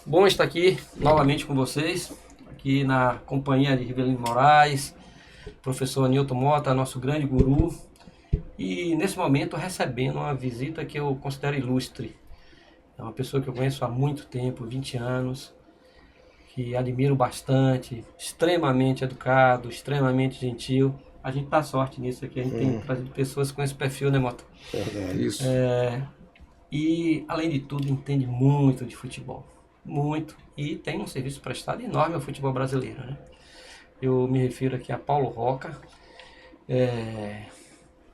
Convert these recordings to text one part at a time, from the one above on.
Bom estar aqui novamente com vocês, aqui na companhia de Rivelino Moraes, professor Nilton Mota, nosso grande guru, e nesse momento recebendo uma visita que eu considero ilustre. É uma pessoa que eu conheço há muito tempo, 20 anos, que admiro bastante, extremamente educado, extremamente gentil. A gente dá sorte nisso aqui, a gente tem trazido pessoas com esse perfil, né, Mota? É isso. E, além de tudo, entende muito de futebol. Muito. E tem um serviço prestado enorme ao futebol brasileiro, né? Eu me refiro aqui a Paulo Roca.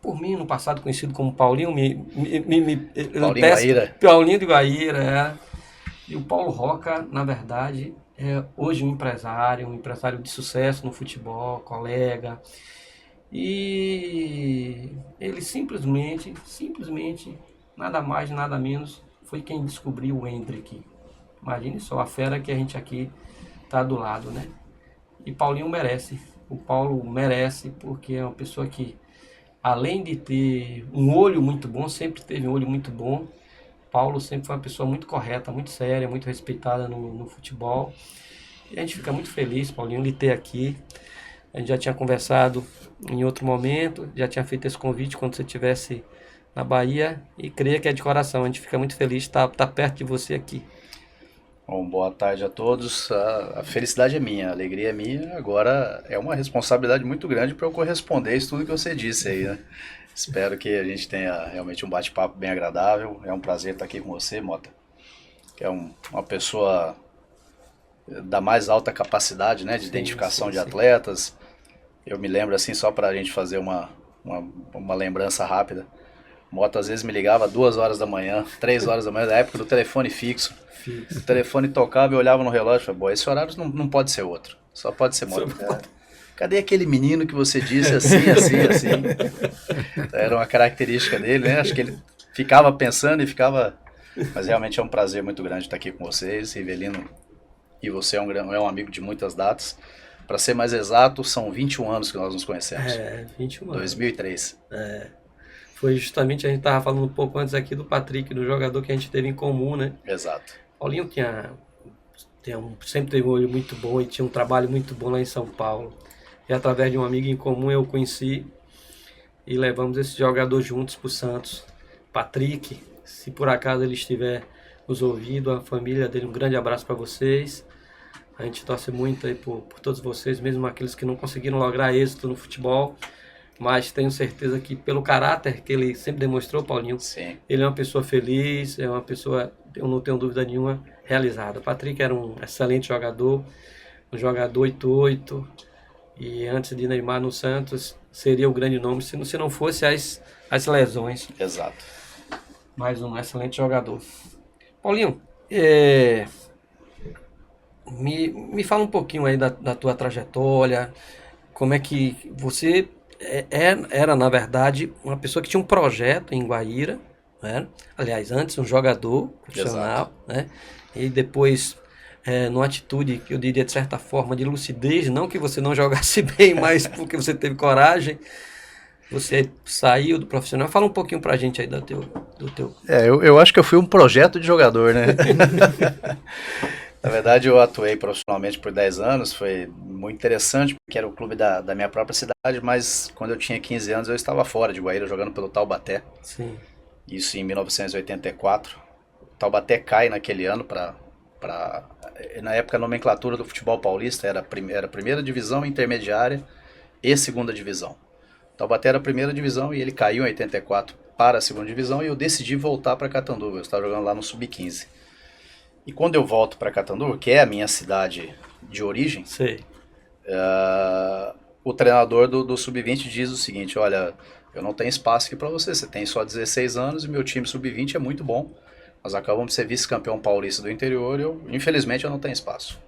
Por mim, no passado conhecido como Paulinho, eu Paulinho peço Guaíra. Paulinho de Guaíra. E o Paulo Roca, na verdade, é hoje um empresário de sucesso no futebol, colega. E ele simplesmente, nada mais, nada menos, foi quem descobriu o Hendrick. Imagine só a fera que a gente aqui tá do lado, né? E Paulinho merece. O Paulo merece porque é uma pessoa que, além de ter um olho muito bom, sempre teve um olho muito bom. Paulo sempre foi uma pessoa muito correta, muito séria, muito respeitada no futebol. E a gente fica muito feliz, Paulinho, de ter aqui. A gente já tinha conversado em outro momento, já tinha feito esse convite quando você estivesse na Bahia e creia que é de coração. A gente fica muito feliz de estar perto de você aqui. Bom, boa tarde a todos. A felicidade é minha, a alegria é minha. Agora é uma responsabilidade muito grande para eu corresponder a isso tudo que você disse aí, né? Espero que a gente tenha realmente um bate-papo bem agradável. É um prazer estar aqui com você, Mota. Que é uma pessoa da mais alta capacidade, né, de identificação de Sim. atletas. Eu me lembro assim, só para a gente fazer uma lembrança rápida. Mota às vezes me ligava 2 horas da manhã, 3 horas da manhã, da época do telefone fixo. O Fixo. telefone tocava e eu olhava no relógio e falava, bom, esse horário não pode ser outro, só pode ser Mota. Cadê aquele menino que você disse assim, assim, assim? Era uma característica dele, né? Acho que ele ficava pensando e ficava... Mas realmente é um prazer muito grande estar aqui com vocês, Rivelino. E você é um amigo de muitas datas. Para ser mais exato, são 21 anos que nós nos conhecemos. 21 anos. 2003. Foi justamente, a gente estava falando um pouco antes aqui do Patrick, do jogador que a gente teve em comum, né? Exato. Paulinho sempre teve um olho muito bom e tinha um trabalho muito bom lá em São Paulo. E através de um amigo em comum eu conheci e levamos esse jogador juntos para o Santos. Patrick, se por acaso ele estiver nos ouvindo, a família dele, um grande abraço para vocês. A gente torce muito aí por todos vocês, mesmo aqueles que não conseguiram lograr êxito no futebol. Mas tenho certeza que pelo caráter que ele sempre demonstrou, Paulinho, Sim. ele é uma pessoa feliz, é uma pessoa, eu não tenho dúvida nenhuma, realizada. O Patrick era um excelente jogador, um jogador 88, e antes de Neymar no Santos, seria o grande nome, se não fosse as lesões. Exato. Mais um excelente jogador. Paulinho, me fala um pouquinho aí da tua trajetória, como é que você era, na verdade, uma pessoa que tinha um projeto em Guaíra, né? Aliás, antes um jogador profissional, né? E depois, numa atitude que eu diria de certa forma de lucidez, não que você não jogasse bem, mas porque você teve coragem, você saiu do profissional. Fala um pouquinho pra gente aí do teu... Eu acho que eu fui um projeto de jogador, né? Na verdade, eu atuei profissionalmente por 10 anos, foi muito interessante, porque era o clube da minha própria cidade, mas quando eu tinha 15 anos eu estava fora de Guaíra, jogando pelo Taubaté. Sim. Isso em 1984. O Taubaté cai naquele ano na época a nomenclatura do futebol paulista era primeira divisão, intermediária e segunda divisão. O Taubaté era a primeira divisão e ele caiu em 84 para a segunda divisão e eu decidi voltar para Catanduva. Eu estava jogando lá no Sub-15. E quando eu volto para Catanduva, que é a minha cidade de origem, Sei. o treinador do Sub-20 diz o seguinte, olha, eu não tenho espaço aqui para você tem só 16 anos e meu time Sub-20 é muito bom. Nós acabamos de ser vice-campeão paulista do interior e infelizmente eu não tenho espaço.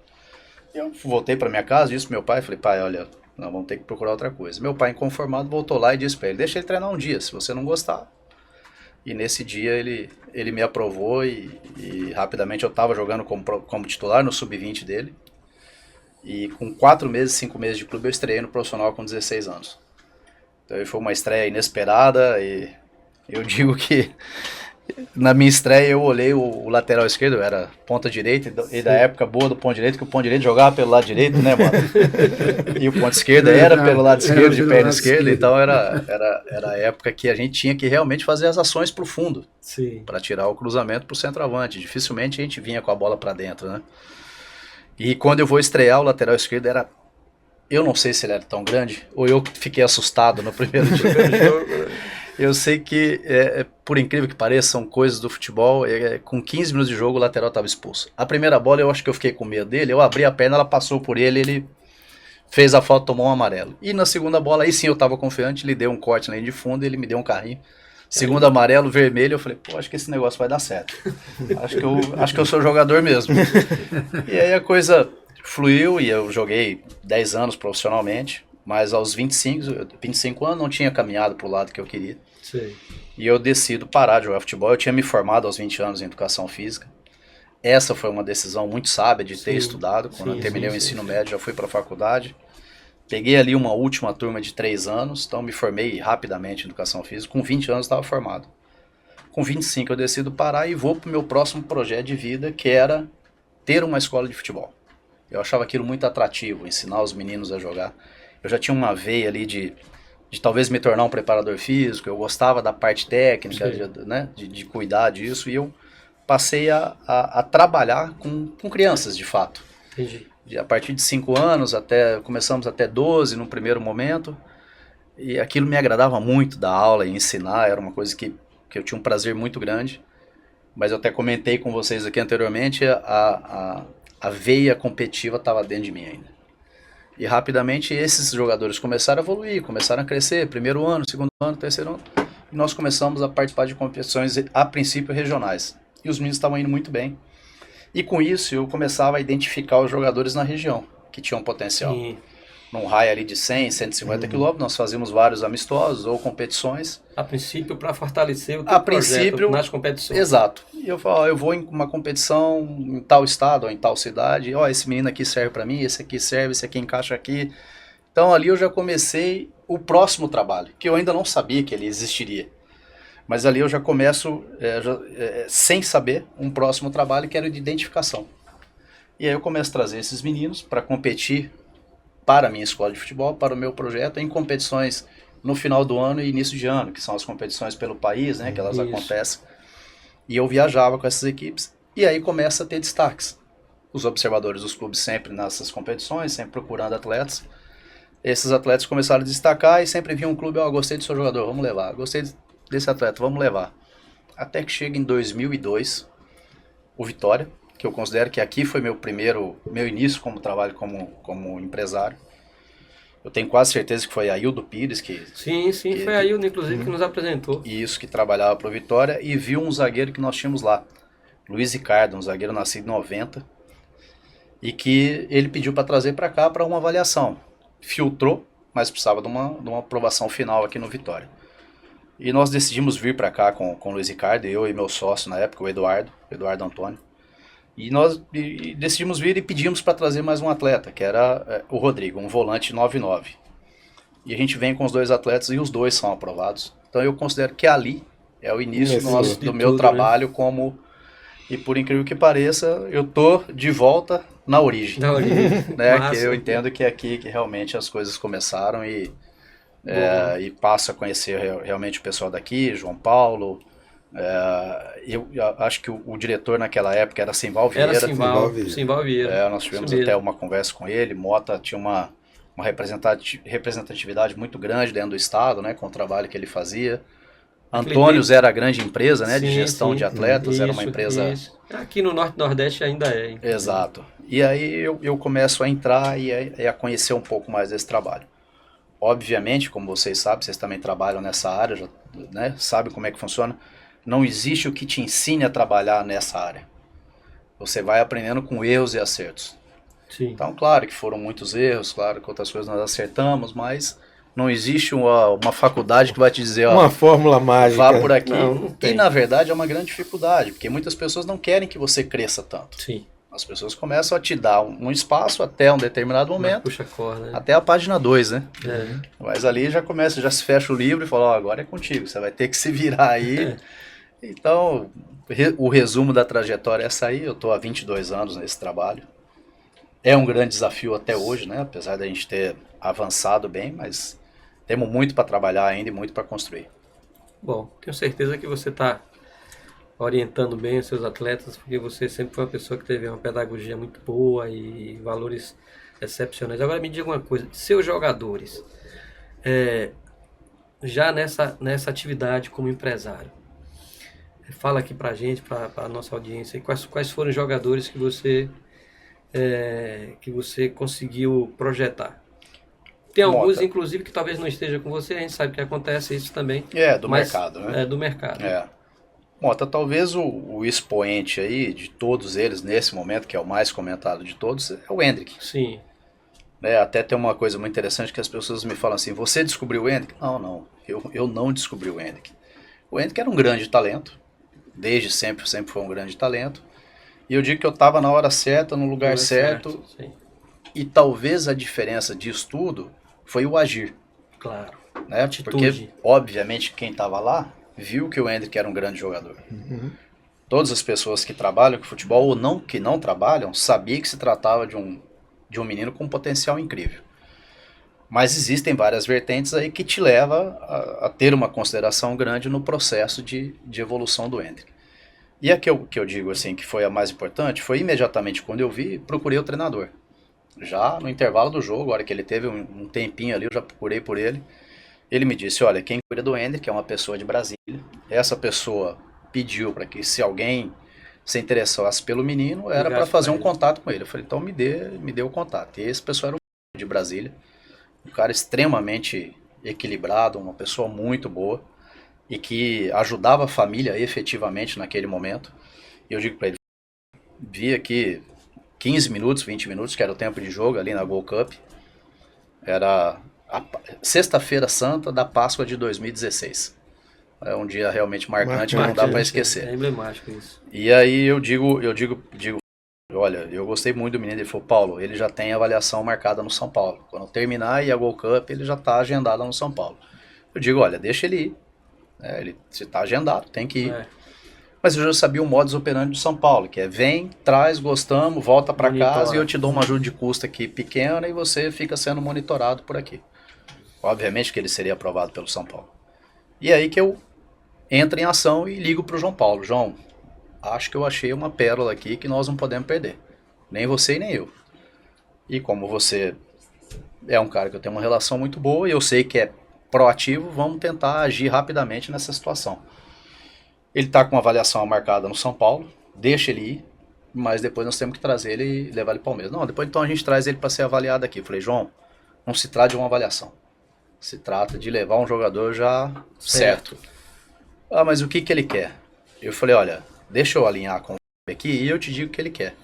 Eu voltei para minha casa, disse pro meu pai, falei, pai, olha, nós vamos ter que procurar outra coisa. Meu pai, inconformado, voltou lá e disse para ele, deixa ele treinar um dia, se você não gostar. E nesse dia ele me aprovou e rapidamente eu estava jogando como titular no Sub-20 dele. E com 4 meses, 5 meses de clube eu estreiei no profissional com 16 anos. Então foi uma estreia inesperada e eu digo que Na minha estreia eu olhei o lateral esquerdo, eu era ponta direita, e da época boa do ponto direito, que o ponto direito jogava pelo lado direito, né, mano? E o ponto esquerdo era pelo lado esquerdo, de perna esquerda, então era a época que a gente tinha que realmente fazer as ações pro fundo, para tirar o cruzamento pro centroavante. Dificilmente a gente vinha com a bola para dentro, né? E quando eu vou estrear, o lateral esquerdo era... Eu não sei se ele era tão grande, ou eu fiquei assustado no primeiro jogo. Eu sei que, por incrível que pareça, são coisas do futebol. Com 15 minutos de jogo, o lateral estava expulso. A primeira bola, eu acho que eu fiquei com medo dele. Eu abri a perna, ela passou por ele, ele fez a falta, tomou um amarelo. E na segunda bola, aí sim eu estava confiante, ele deu um corte na linha de fundo, ele me deu um carrinho. Segundo amarelo, vermelho, eu falei, pô, acho que esse negócio vai dar certo. Acho que eu sou jogador mesmo. E aí a coisa fluiu e eu joguei 10 anos profissionalmente. Mas aos 25 anos não tinha caminhado para o lado que eu queria. Sim. E eu decido parar de jogar futebol. Eu tinha me formado aos 20 anos em educação física. Essa foi uma decisão muito sábia de ter estudado. Quando eu terminei o ensino médio, já fui para a faculdade. Peguei ali uma última turma de 3 anos, então me formei rapidamente em educação física. Com 20 anos estava formado. Com 25 eu decido parar e vou para o meu próximo projeto de vida, que era ter uma escola de futebol. Eu achava aquilo muito atrativo, ensinar os meninos a jogar. Eu já tinha uma veia ali de talvez me tornar um preparador físico, eu gostava da parte técnica, de cuidar disso, e eu passei a trabalhar com crianças, de fato. Entendi. A partir de 5 anos, começamos até 12 no primeiro momento, e aquilo me agradava muito, dar aula e ensinar, era uma coisa que eu tinha um prazer muito grande, mas eu até comentei com vocês aqui anteriormente, a veia competitiva estava dentro de mim ainda. E rapidamente esses jogadores começaram a evoluir, começaram a crescer, primeiro ano, segundo ano, terceiro ano, e nós começamos a participar de competições, a princípio, regionais. E os meninos estavam indo muito bem. E com isso eu começava a identificar os jogadores na região, que tinham potencial. Sim. Num raio ali de 100, 150 quilômetros, nós fazíamos vários amistosos ou competições. A princípio, para fortalecer o teu projeto nas competições. Exato. E eu falo, eu vou em uma competição em tal estado ou em tal cidade, esse menino aqui serve para mim, esse aqui serve, esse aqui encaixa aqui. Então ali eu já comecei o próximo trabalho, que eu ainda não sabia que ele existiria. Mas ali eu já começo, sem saber, um próximo trabalho que era de identificação. E aí eu começo a trazer esses meninos para competir para a minha escola de futebol, para o meu projeto, em competições no final do ano e início de ano, que são as competições pelo país, né, que elas acontecem. E eu viajava com essas equipes, e aí começa a ter destaques. Os observadores dos clubes sempre nessas competições, sempre procurando atletas. Esses atletas começaram a destacar e sempre vinha um clube, gostei do seu jogador, vamos levar. Gostei desse atleta, vamos levar. Até que chega em 2002, o Vitória, que eu considero que aqui foi meu início como trabalho como empresário. Eu tenho quase certeza que foi Aildo Pires que... Sim, foi Aildo, inclusive, que nos apresentou. Isso, que trabalhava para o Vitória, e viu um zagueiro que nós tínhamos lá, Luiz Ricardo, um zagueiro nascido em 90, e que ele pediu para trazer para cá para uma avaliação. Filtrou, mas precisava de uma aprovação final aqui no Vitória. E nós decidimos vir para cá com o Luiz Ricardo, eu e meu sócio na época, o Eduardo Antônio. E nós decidimos vir e pedimos para trazer mais um atleta, que era o Rodrigo, um volante 9-9. E a gente vem com os 2 atletas e os 2 são aprovados. Então eu considero que ali é o início do meu trabalho, né? E por incrível que pareça, eu tô de volta na origem. Né? Que eu entendo que é aqui que realmente as coisas começaram e passo a conhecer realmente o pessoal daqui, João Paulo. Eu acho que o diretor naquela época era Simval Vieira. Simval Vieira. Nós tivemos até uma conversa com ele. Mota tinha uma representatividade muito grande dentro do estado, né, com o trabalho que ele fazia. Antônios era a grande empresa, né, de gestão de atletas, era uma empresa... Aqui no Norte e Nordeste ainda é. Inclusive. Exato. E aí eu começo a entrar e a conhecer um pouco mais desse trabalho. Obviamente, como vocês sabem, vocês também trabalham nessa área, já, né, sabem como é que funciona. Não existe o que te ensine a trabalhar nessa área. Você vai aprendendo com erros e acertos. Sim. Então, claro que foram muitos erros, claro que outras coisas nós acertamos, mas não existe uma faculdade que vai te dizer, uma fórmula mágica. Vá por aqui. Não tem. E, na verdade, é uma grande dificuldade, porque muitas pessoas não querem que você cresça tanto. Sim. As pessoas começam a te dar um espaço até um determinado momento. Puxa corda, né? Até a página 2, né? É. Mas ali já se fecha o livro e fala, agora é contigo, você vai ter que se virar aí. Então, o resumo da trajetória é essa aí. Eu estou há 22 anos nesse trabalho. É um grande desafio até hoje, né? Apesar da gente ter avançado bem, mas temos muito para trabalhar ainda e muito para construir. Bom, tenho certeza que você está orientando bem os seus atletas, porque você sempre foi uma pessoa que teve uma pedagogia muito boa e valores excepcionais. Agora me diga uma coisa, seus jogadores, já nessa atividade como empresário, fala aqui pra gente, pra nossa audiência, quais foram os jogadores que você conseguiu projetar? Tem alguns, Mota. inclusive, que talvez não esteja com você, a gente sabe que acontece isso também. Do mas mercado, né? É do mercado. Mota, talvez o expoente aí de todos eles, nesse momento, que é o mais comentado de todos, é o Endrick. Sim. Até tem uma coisa muito interessante que as pessoas me falam assim, você descobriu o Endrick? Não, eu não descobri o Endrick. O Endrick era um grande talento, desde sempre foi um grande talento. E eu digo que eu estava na hora certa, no lugar certo. E talvez a diferença disso tudo foi o agir. Claro. Né? Porque, obviamente, quem estava lá viu que o Endrick era um grande jogador. Uhum. Todas as pessoas que trabalham com futebol ou não, que não trabalham, sabiam que se tratava de um menino com um potencial incrível. Mas existem várias vertentes aí que te levam a ter uma consideração grande no processo de evolução do Endrick. E a que eu digo assim, que foi a mais importante, foi imediatamente quando eu vi, procurei o treinador. Já no intervalo do jogo, a hora que ele teve um tempinho ali, eu já procurei por ele. Ele me disse, olha, quem cuida do Endrick é uma pessoa de Brasília. Essa pessoa pediu para que se alguém se interessasse pelo menino, era para fazer um contato com ele. Eu falei, então me dê o contato. E esse pessoal era um de Brasília, um cara extremamente equilibrado, uma pessoa muito boa e que ajudava a família efetivamente naquele momento. E eu digo para ele, vi aqui 15 minutos, 20 minutos, que era o tempo de jogo ali na Gold Cup. Era a sexta-feira santa da Páscoa de 2016. É um dia realmente marcante, não dá para esquecer. É emblemático isso. E aí eu digo, olha, eu gostei muito do menino. Ele falou, Paulo, ele já tem avaliação marcada no São Paulo. Quando terminar e a Gold Cup, ele já está agendado no São Paulo. Eu digo, olha, deixa ele ir. Ele se está agendado, tem que ir. Mas eu já sabia o modus operandi do São Paulo, que é vem, traz, gostamos, volta para casa e eu te dou uma ajuda de custo aqui pequena e você fica sendo monitorado por aqui. Obviamente que ele seria aprovado pelo São Paulo. E aí que eu entro em ação e ligo para o João Paulo. João, acho que eu achei uma pérola aqui que nós não podemos perder. Nem você e nem eu. E como você é um cara que eu tenho uma relação muito boa e eu sei que é proativo, vamos tentar agir rapidamente nessa situação. Ele está com uma avaliação marcada no São Paulo, deixa ele ir, mas depois nós temos que trazer ele e levar ele para o Palmeiras. Não, depois então a gente traz ele para ser avaliado aqui. Eu falei, João, não se trata de uma avaliação. Se trata de levar um jogador já certo. Ah, mas o que ele quer? Eu falei, olha, deixa eu alinhar com ele aqui e eu te digo o que ele quer.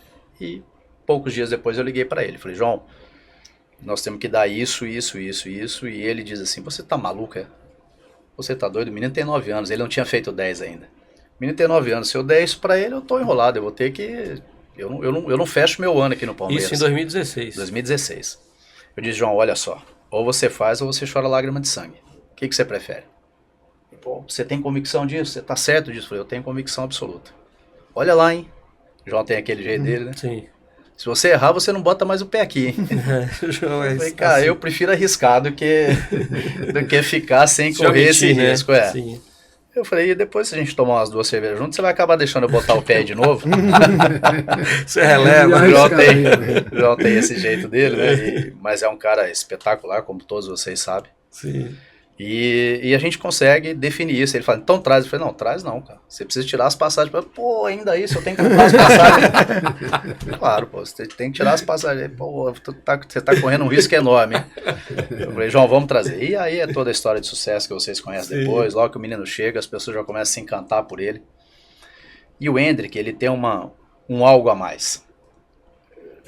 E poucos dias depois eu liguei para ele. Falei, João, nós temos que dar isso. E ele diz assim, você tá maluco, é? Você tá doido? O menino tem 9 anos, ele não tinha feito 10 ainda. O menino tem 9 anos, se eu der isso pra ele, eu tô enrolado, eu vou ter que... Eu não fecho meu ano aqui no Palmeiras. Isso em 2016. 2016. Eu disse, João, olha só, ou você faz ou você chora lágrima de sangue. O que você prefere? Pô, você tem convicção disso? Você tá certo disso? Eu falei, eu tenho convicção absoluta. Olha lá, hein? O João tem aquele jeito dele, né? Sim. Se você errar, você não bota mais o pé aqui, hein? João, eu falei, cara, assim, eu prefiro arriscar do que ficar sem correr esse risco. Sim. Eu falei, e depois se a gente tomar umas 2 cervejas juntos, você vai acabar deixando eu botar o pé de novo? Você releva. O João tem esse jeito dele, né? Mas é um cara espetacular, como todos vocês sabem. Sim. E a gente consegue definir isso. Ele fala, então traz. Eu falei, não, traz não, cara. Você precisa tirar as passagens. Pô, ainda isso, eu tenho que comprar as passagens. Claro, pô, você tem que tirar as passagens. Pô, você tá correndo um risco enorme. Eu falei, João, vamos trazer. E aí é toda a história de sucesso que vocês conhecem. Sim. Depois. Logo que o menino chega, as pessoas já começam a se encantar por ele. E o Endrick, ele tem um algo a mais.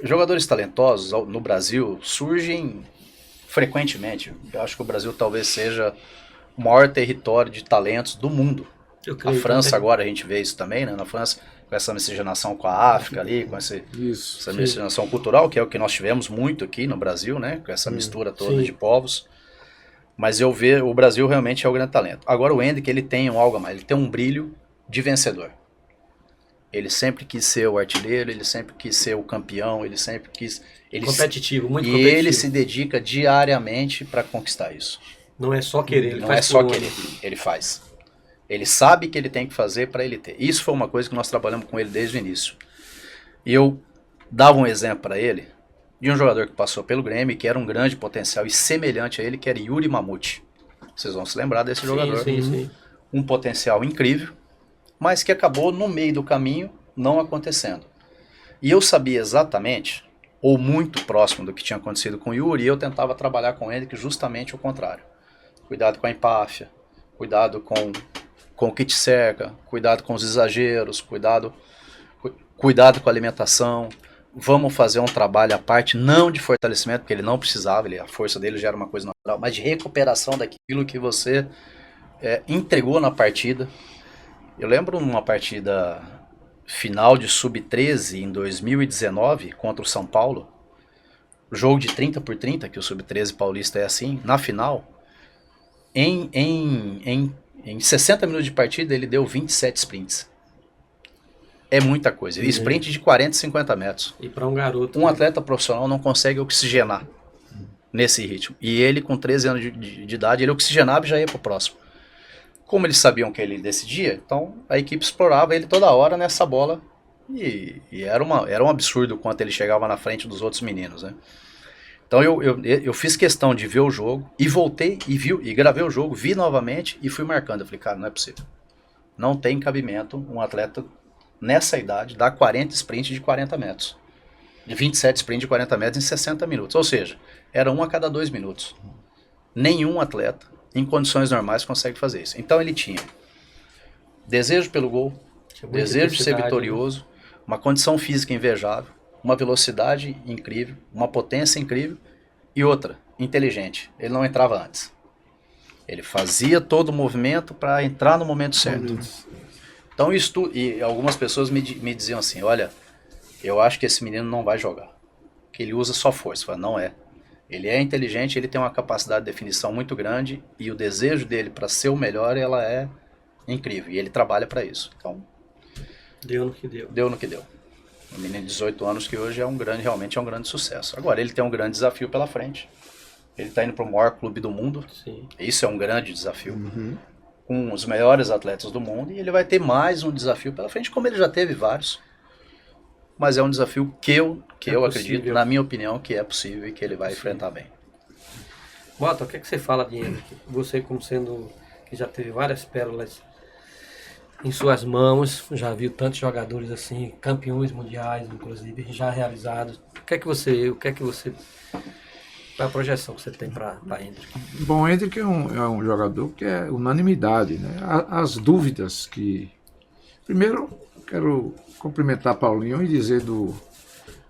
Jogadores talentosos no Brasil surgem frequentemente. Eu acho que o Brasil talvez seja o maior território de talentos do mundo. A França agora a gente vê isso também, né? Na França, com essa miscigenação com a África ali, com essa miscigenação cultural, que é o que nós tivemos muito aqui no Brasil, né? Com essa mistura toda de povos. Mas eu vejo, o Brasil realmente é o grande talento. Agora o Endrick, ele tem algo a mais, ele tem um brilho de vencedor. Ele sempre quis ser o artilheiro, ele sempre quis ser o campeão, ele sempre quis... Competitivo, muito e competitivo. ele se dedica diariamente para conquistar isso. Não é só querer, ele Não faz é só por querer, onde. ele faz. Ele sabe que ele tem que fazer para ele ter. Isso foi uma coisa que nós trabalhamos com ele desde o início. E eu dava um exemplo para ele de um jogador que passou pelo Grêmio, que era um grande potencial e semelhante a ele, que era Yuri Mamute. Vocês vão se lembrar desse jogador. Sim. Um potencial incrível, mas que acabou no meio do caminho não acontecendo. E eu sabia exatamente, ou muito próximo do que tinha acontecido com o Yuri, e eu tentava trabalhar com ele que justamente o contrário. Cuidado com a empáfia, cuidado com o que te cerca, cuidado com os exageros, cuidado com a alimentação. Vamos fazer um trabalho à parte, não de fortalecimento, porque ele não precisava, a força dele já era uma coisa natural, mas de recuperação daquilo que você entregou na partida. Eu lembro numa partida final de Sub-13 em 2019 contra o São Paulo, jogo de 30x30, que o Sub-13 paulista é assim, na final, em 60 minutos de partida ele deu 27 sprints. É muita coisa. Sprint de 40, 50 metros. E para um garoto... Um atleta profissional não consegue oxigenar nesse ritmo. E ele, com 13 anos de idade, ele oxigenava e já ia pro próximo. Como eles sabiam que ele decidia, então a equipe explorava ele toda hora nessa bola. E era um absurdo quanto ele chegava na frente dos outros meninos, né? Então eu fiz questão de ver o jogo e voltei e gravei o jogo, vi novamente e fui marcando. Eu falei, cara, não é possível. Não tem cabimento um atleta nessa idade dar 40 sprints de 40 metros. De 27 sprints de 40 metros em 60 minutos. Ou seja, era 1 a cada 2 minutos. Nenhum atleta, em condições normais, consegue fazer isso. Então ele tinha desejo pelo gol, desejo de ser vitorioso, uma condição física invejável, uma velocidade incrível, uma potência incrível e outra, inteligente. Ele não entrava antes. Ele fazia todo o movimento para entrar no momento certo. Então e algumas pessoas me diziam assim, olha, eu acho que esse menino não vai jogar, que ele usa só força. Eu falei, não é. Ele é inteligente, ele tem uma capacidade de definição muito grande e o desejo dele para ser o melhor, ela é incrível. E ele trabalha para isso. Então, deu no que deu. Deu no que deu. Um menino de 18 anos que hoje realmente é um grande sucesso. Agora, ele tem um grande desafio pela frente. Ele está indo para o maior clube do mundo. Sim. Isso é um grande desafio. Com os melhores atletas do mundo. E ele vai ter mais um desafio pela frente, como ele já teve vários. Mas é um desafio que eu acredito, na minha opinião, que é possível e que ele vai enfrentar bem. Mota, o que você fala de Hendrick? Você, como sendo que já teve várias pérolas em suas mãos, já viu tantos jogadores assim, campeões mundiais, inclusive, já realizados. O que é que você qual é a projeção que você tem para Hendrick? Bom, Hendrick é um jogador que é unanimidade, né? As dúvidas que... Primeiro, quero cumprimentar Paulinho e dizer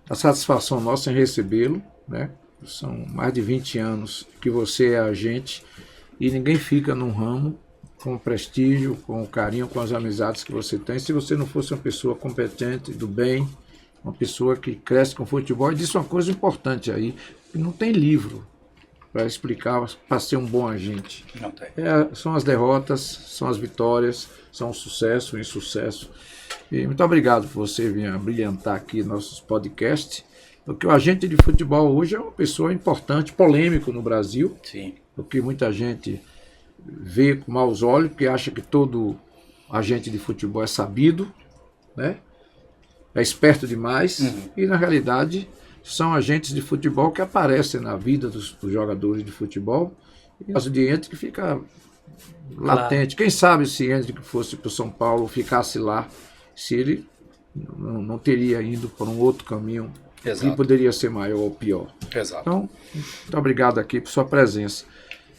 da satisfação nossa em recebê-lo, né? São mais de 20 anos que você é agente e ninguém fica num ramo com o prestígio, com o carinho, com as amizades que você tem, se você não fosse uma pessoa competente, do bem, uma pessoa que cresce com futebol. E disse uma coisa importante aí, que não tem livro para explicar para ser um bom agente. Não tem. São as derrotas, são as vitórias, são o sucesso, o insucesso. E muito obrigado por você vir brilhantar aqui nossos podcasts, porque o agente de futebol hoje é uma pessoa importante, polêmico no Brasil. Sim. Porque muita gente vê com maus olhos, porque acha que todo agente de futebol é sabido, né? É esperto demais, e na realidade são agentes de futebol que aparecem na vida dos jogadores de futebol. E o caso de Hendrick fica latente. Claro. Quem sabe se Hendrick fosse para o São Paulo, ficasse lá, se ele não teria ido por um outro caminho. Exato. Que poderia ser maior ou pior. Exato. Então, muito obrigado aqui por sua presença.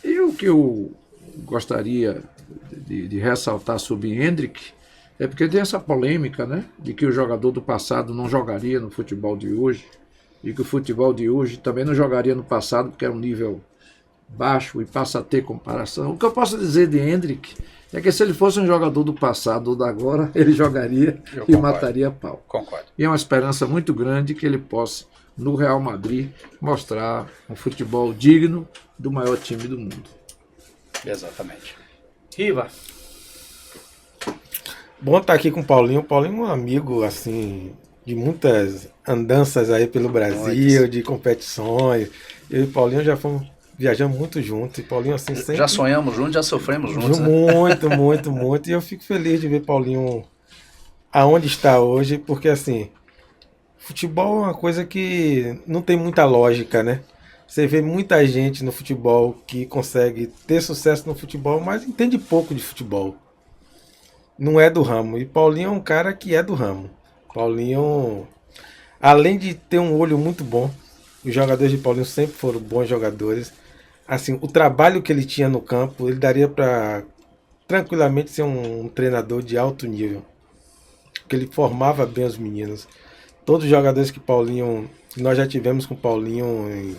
E o que eu gostaria de ressaltar sobre Hendrick é porque tem essa polêmica, né, de que o jogador do passado não jogaria no futebol de hoje e que o futebol de hoje também não jogaria no passado porque era um nível baixo e passa a ter comparação. O que eu posso dizer de Hendrick é que se ele fosse um jogador do passado ou da agora, ele jogaria e mataria pau. Concordo. E é uma esperança muito grande que ele possa, no Real Madrid, mostrar um futebol digno do maior time do mundo. Exatamente. Riva. Bom estar aqui com o Paulinho. O Paulinho é um amigo, assim, de muitas andanças aí pelo Brasil, de competições. Eu e o Paulinho já fomos viajando muito juntos. E Paulinho, assim, sempre... Já sonhamos juntos, já sofremos juntos, né? Muito, muito, muito. E eu fico feliz de ver Paulinho aonde está hoje, porque, assim, futebol é uma coisa que não tem muita lógica, né? Você vê muita gente no futebol que consegue ter sucesso no futebol, mas entende pouco de futebol. Não é do ramo. E Paulinho é um cara que é do ramo. Paulinho, além de ter um olho muito bom, os jogadores de Paulinho sempre foram bons jogadores. Assim, o trabalho que ele tinha no campo, ele daria para tranquilamente ser um treinador de alto nível. Porque ele formava bem os meninos. Todos os jogadores que Paulinho, que nós já tivemos com Paulinho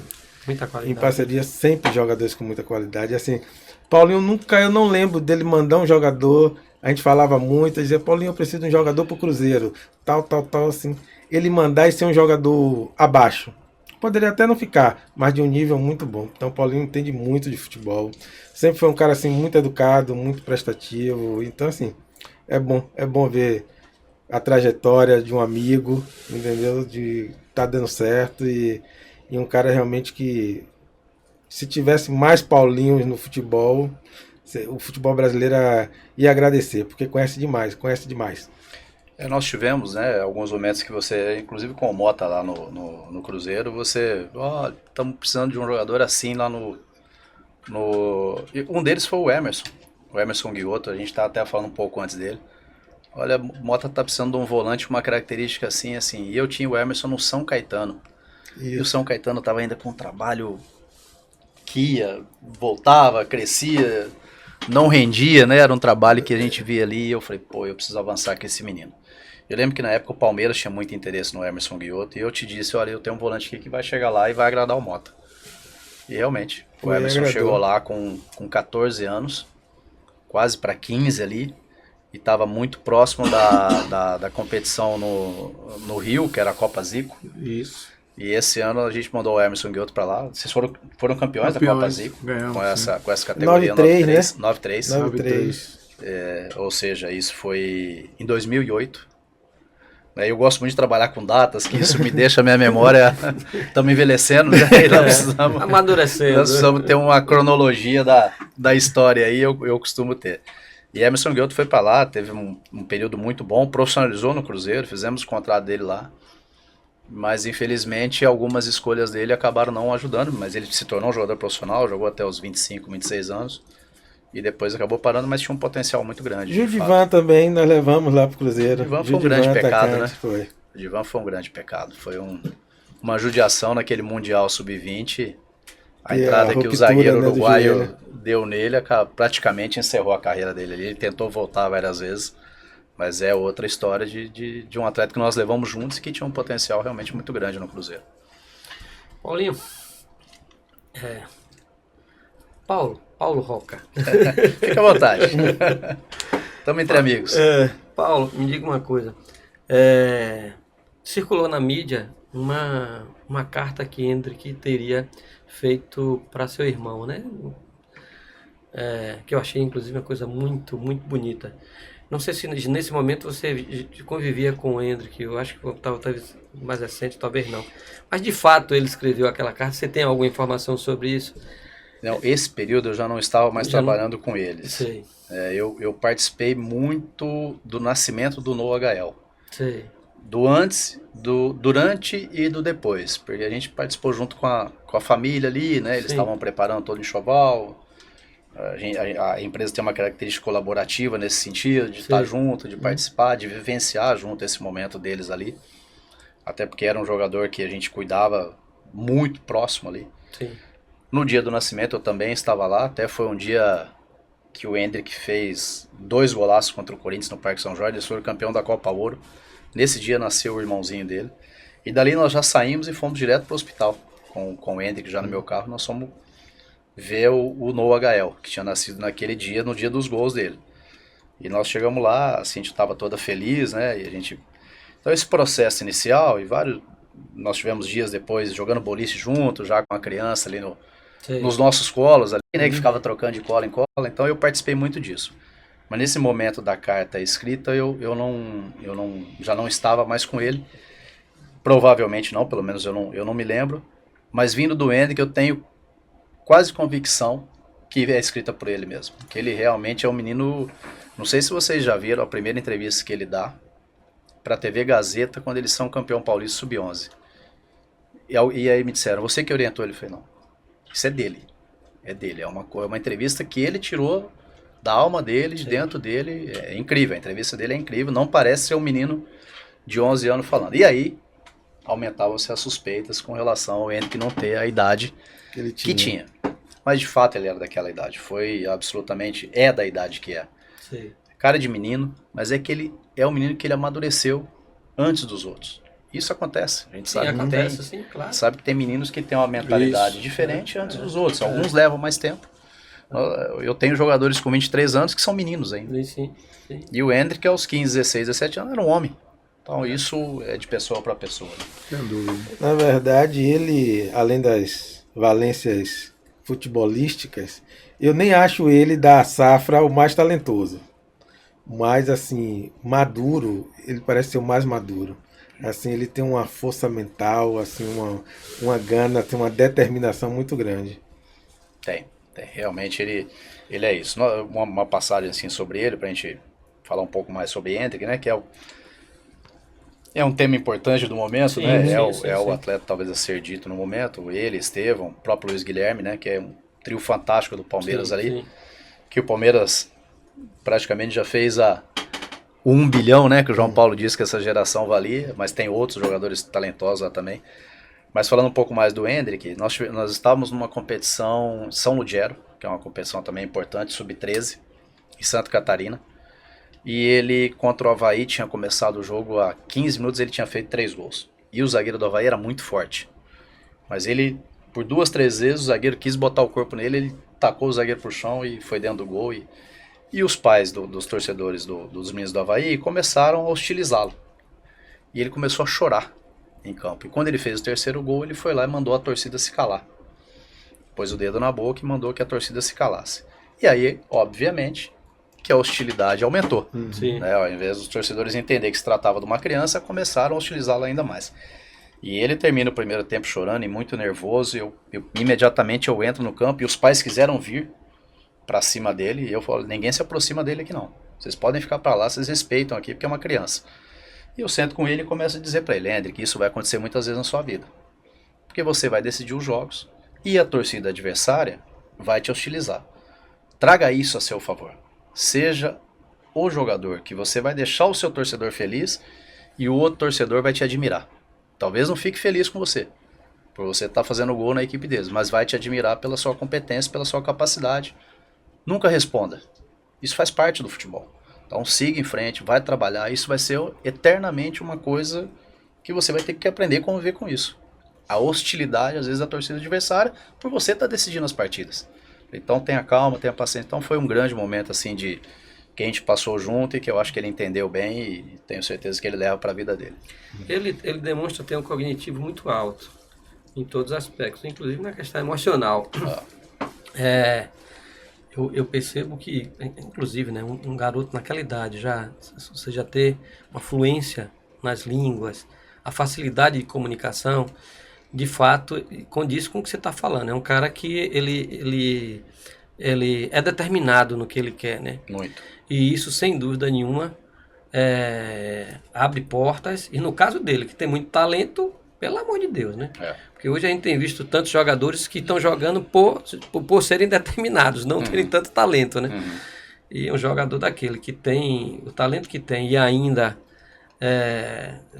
Muita em qualidade. parceria, sempre jogadores com muita qualidade. Assim, Paulinho nunca, eu não lembro dele mandar um jogador. A gente falava muito, dizia, Paulinho, eu preciso de um jogador pro Cruzeiro, tal, assim. Ele mandar e ser um jogador abaixo. Poderia até não ficar, mas de um nível muito bom. Então, Paulinho entende muito de futebol. Sempre foi um cara, assim, muito educado, muito prestativo. Então, assim, é bom ver a trajetória de um amigo, entendeu? De tá dando certo e um cara realmente que, se tivesse mais Paulinhos no futebol, o futebol brasileiro ia agradecer, porque conhece demais. Nós tivemos, né, alguns momentos que você, inclusive com o Mota lá no Cruzeiro, você, estamos precisando de um jogador assim lá e um deles foi o Emerson Guioto, a gente estava até falando um pouco antes dele. Olha, o Mota tá precisando de um volante com uma característica assim, e eu tinha o Emerson no São Caetano. Isso. E o São Caetano estava ainda com um trabalho que ia, voltava, crescia, não rendia, né? Era um trabalho que a gente via ali e eu falei, eu preciso avançar com esse menino. Eu lembro que na época o Palmeiras tinha muito interesse no Emerson Guioto e eu te disse, olha, eu tenho um volante aqui que vai chegar lá e vai agradar o Mota. E realmente, o Emerson chegou lá com 14 anos, quase para 15 ali, e estava muito próximo da competição no Rio, que era a Copa Zico. Isso. E esse ano a gente mandou o Emerson Guioto para lá. Vocês foram campeões da Copa Zico, ganhamos, com essa categoria 9-3, né? 9-3. Ou seja, isso foi em 2008. Eu gosto muito de trabalhar com datas, que isso me deixa a minha memória... Estamos envelhecendo, né? Amadurecendo. Nós precisamos ter uma cronologia da história aí, eu costumo ter. E Emerson Guioto foi para lá, teve um período muito bom, profissionalizou no Cruzeiro, fizemos o contrato dele lá. Mas infelizmente algumas escolhas dele acabaram não ajudando, mas ele se tornou um jogador profissional, jogou até os 25, 26 anos. E depois acabou parando, mas tinha um potencial muito grande. Judivan também, nós levamos lá pro Cruzeiro. Judivan foi um grande pecado, né? Foi. Judivan foi um grande pecado. Foi uma judiação naquele Mundial Sub-20. A entrada que o zagueiro uruguaio deu nele praticamente encerrou a carreira dele ali. Ele tentou voltar várias vezes, mas é outra história de um atleta que nós levamos juntos e que tinha um potencial realmente muito grande no Cruzeiro. Paulinho, Paulo Roca. Fica à vontade. Estamos entre amigos. Paulo, me diga uma coisa. Circulou na mídia uma carta que Hendrick teria feito para seu irmão, né? Que eu achei, inclusive, uma coisa muito, muito bonita. Não sei se nesse momento você convivia com o Hendrick, eu acho que talvez mais recente, talvez não. Mas, de fato, ele escreveu aquela carta. Você tem alguma informação sobre isso? Não, esse período eu já não estava mais trabalhando com eles. Sei. Eu participei muito do nascimento do NoHL. Sei. Durante e do depois, porque a gente participou junto com a família ali, né? Eles estavam preparando todo o enxoval. A empresa tem uma característica colaborativa nesse sentido, de estar junto, de participar, de vivenciar junto esse momento deles ali. Até porque era um jogador que a gente cuidava muito próximo ali. Sim. No dia do nascimento eu também estava lá, até foi um dia que o Hendrick fez 2 golaços contra o Corinthians no Parque São Jorge, eles foram campeão da Copa Ouro. Nesse dia nasceu o irmãozinho dele. E dali nós já saímos e fomos direto para o hospital. Com o Hendrick já no meu carro, nós fomos ver o NoHL, que tinha nascido naquele dia, no dia dos gols dele. E nós chegamos lá, a Cintia estava toda feliz, né? E a gente... Então esse processo inicial e nós tivemos dias depois jogando boliche junto, já com a criança ali nos nossos colos, ali, né? Que ficava trocando de cola em cola. Então eu participei muito disso. Mas nesse momento da carta escrita, já não estava mais com ele. Provavelmente não, pelo menos eu não me lembro. Mas vindo do Hendrick, eu tenho quase convicção que é escrita por ele mesmo. Que ele realmente é um menino... Não sei se vocês já viram a primeira entrevista que ele dá para a TV Gazeta quando eles são campeão paulista sub-11. E aí me disseram, você que orientou ele? Eu falei, não, isso é dele. É dele, é uma entrevista que ele tirou da alma dele, de dentro dele. É incrível, a entrevista dele é incrível. Não parece ser um menino de 11 anos falando. E aí aumentavam-se as suspeitas com relação ao Hendrick não ter a idade que tinha. Mas de fato ele era daquela idade. Foi absolutamente, é da idade que é. Sim. Cara de menino, mas é que ele é um menino que ele amadureceu antes dos outros. Isso acontece. A gente sabe que acontece, sim, claro. sabe que tem meninos que têm uma mentalidade diferente antes dos outros. Alguns levam mais tempo. Eu tenho jogadores com 23 anos que são meninos ainda. Sim. E o Hendrick, aos 15, 16, 17 anos, era um homem. Então isso é de pessoa para pessoa. Sem dúvida. Na verdade, ele, além das valências futebolísticas, eu nem acho ele da safra o mais talentoso. Mas, assim, maduro, ele parece ser o mais maduro. Assim, ele tem uma força mental, assim, uma gana, tem uma determinação muito grande. Tem. Realmente ele é isso. Uma passagem assim sobre ele, pra gente falar um pouco mais sobre Hendrick, né? Que é um tema importante do momento, Sim, né? sim, O atleta talvez a ser dito no momento. Ele, Estevão, o próprio Luiz Guilherme, né? Que é um trio fantástico do Palmeiras ali. Sim. Que o Palmeiras praticamente já fez o 1 bilhão, né? Que o João Paulo disse que essa geração valia, mas tem outros jogadores talentosos lá também. Mas falando um pouco mais do Hendrick, nós estávamos numa competição São Lugero, que é uma competição também importante, sub-13, em Santa Catarina. E ele, contra o Avaí, tinha começado o jogo há 15 minutos, ele tinha feito 3 gols. E o zagueiro do Avaí era muito forte. Mas ele, por 2, 3 vezes, o zagueiro quis botar o corpo nele, ele tacou o zagueiro pro chão e foi dentro do gol. E os pais dos torcedores dos meninos do Avaí começaram a hostilizá-lo. E ele começou a chorar em campo. E quando ele fez o 3º gol, ele foi lá e mandou a torcida se calar. Pôs o dedo na boca e mandou que a torcida se calasse. E aí, obviamente, que a hostilidade aumentou. Sim. Né? Ao invés dos torcedores entenderem que se tratava de uma criança, começaram a hostilizá-lo ainda mais. E ele termina o primeiro tempo chorando e muito nervoso. Imediatamente eu entro no campo e os pais quiseram vir para cima dele. E eu falo, ninguém se aproxima dele aqui não. Vocês podem ficar para lá, vocês respeitam aqui porque é uma criança. E eu sento com ele e começo a dizer para ele, Hendrick, isso vai acontecer muitas vezes na sua vida. Porque você vai decidir os jogos e a torcida adversária vai te hostilizar. Traga isso a seu favor. Seja o jogador que você vai deixar o seu torcedor feliz e o outro torcedor vai te admirar. Talvez não fique feliz com você, por você estar fazendo gol na equipe deles, mas vai te admirar pela sua competência, pela sua capacidade. Nunca responda. Isso faz parte do futebol. Então siga em frente, vai trabalhar, isso vai ser eternamente uma coisa que você vai ter que aprender a conviver com isso. A hostilidade, às vezes, da torcida adversária, por você estar decidindo as partidas. Então tenha calma, tenha paciência. Então foi um grande momento assim que a gente passou junto e que eu acho que ele entendeu bem e tenho certeza que ele leva para a vida dele. Ele demonstra ter um cognitivo muito alto em todos os aspectos, inclusive na questão emocional. Eu percebo que, inclusive, né, um garoto naquela idade, você já ter uma fluência nas línguas, a facilidade de comunicação, de fato, condiz com o que você está falando. É um cara que ele é determinado no que ele quer, né? Muito. E isso, sem dúvida nenhuma, abre portas. E no caso dele, que tem muito talento, pelo amor de Deus, né? Porque hoje a gente tem visto tantos jogadores que estão jogando por serem determinados, não terem tanto talento, né? E um jogador daquele que tem o talento que tem e ainda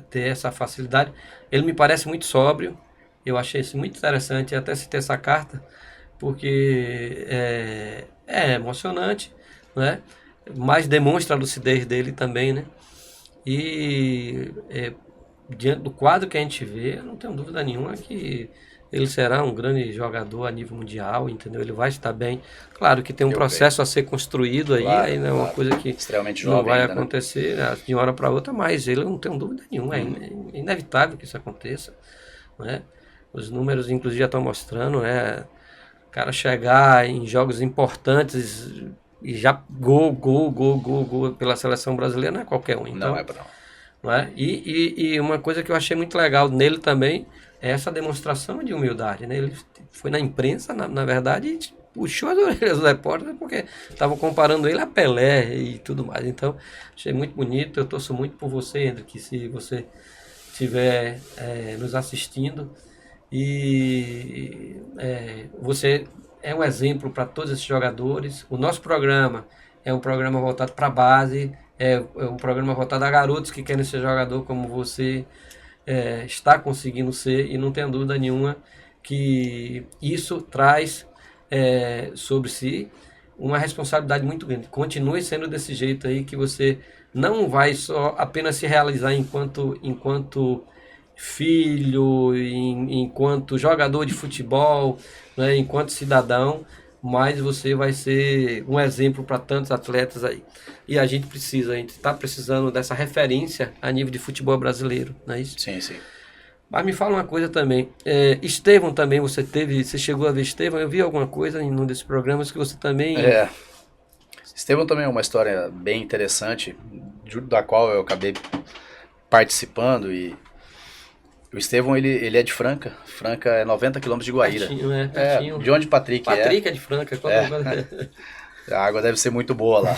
ter essa facilidade, ele me parece muito sóbrio. Eu achei isso muito interessante, até citei essa carta, porque é emocionante, né? Mas demonstra a lucidez dele também, né? E diante do quadro que a gente vê, eu não tenho dúvida nenhuma que ele será um grande jogador a nível mundial, entendeu? Ele vai estar bem. Claro que tem um processo a ser construído aí, Claro, aí não é uma coisa que extremamente não jovem vai ainda, acontecer de uma hora para outra, mas ele não tem dúvida nenhuma, é inevitável que isso aconteça, né? Os números, inclusive, já estão mostrando, né? O cara chegar em jogos importantes E já gol pela seleção brasileira não é qualquer um. Então, Não é não. não é? E uma coisa que eu achei muito legal nele também é essa demonstração de humildade, né? Ele foi na imprensa, na verdade, e puxou as orelhas dos repórteres porque estavam comparando ele a Pelé e tudo mais. Então, achei muito bonito. Eu torço muito por você, Hendrick, se você estiver nos assistindo. E você é um exemplo para todos esses jogadores. O nosso programa é um programa voltado para a base, é um programa voltado a garotos que querem ser jogador como você está conseguindo ser, e não tenho dúvida nenhuma que isso traz sobre si uma responsabilidade muito grande. Continue sendo desse jeito aí, que você não vai só apenas se realizar enquanto filho, enquanto jogador de futebol, né, enquanto cidadão, mas você vai ser um exemplo para tantos atletas aí. E a gente está precisando dessa referência a nível de futebol brasileiro, não é isso? Sim, sim. Mas me fala uma coisa também, Estevão também, você chegou a ver Estevão? Eu vi alguma coisa em um desses programas que você também... Estevão também é uma história bem interessante, da qual eu acabei participando. E o Estevão, ele é de Franca. Franca é 90 quilômetros de Guaíra. Pertinho. De onde Patrick é. Patrick é de Franca. A água deve ser muito boa lá.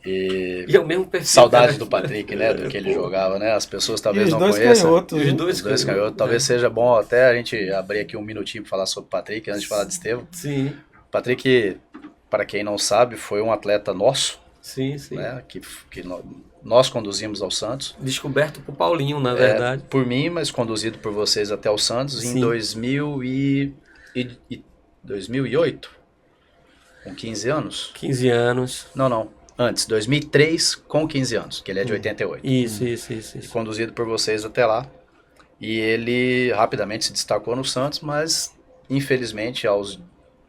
E é o mesmo perfil. Saudade do Patrick, né? Do que ele jogava, né? As pessoas talvez não conheçam. Os dois canhotos. Talvez seja bom até a gente abrir aqui um minutinho para falar sobre o Patrick, antes de falar de Estevão. Sim. Patrick, para quem não sabe, foi um atleta nosso. Sim. Né? Que nós conduzimos ao Santos. Descoberto por Paulinho, na verdade. Por mim, mas conduzido por vocês até o Santos. Sim. Em 2008. Com 15 anos? 15 anos. Não. Antes, 2003 com 15 anos, que ele é de 88. Isso. E conduzido por vocês até lá. E ele rapidamente se destacou no Santos, mas infelizmente aos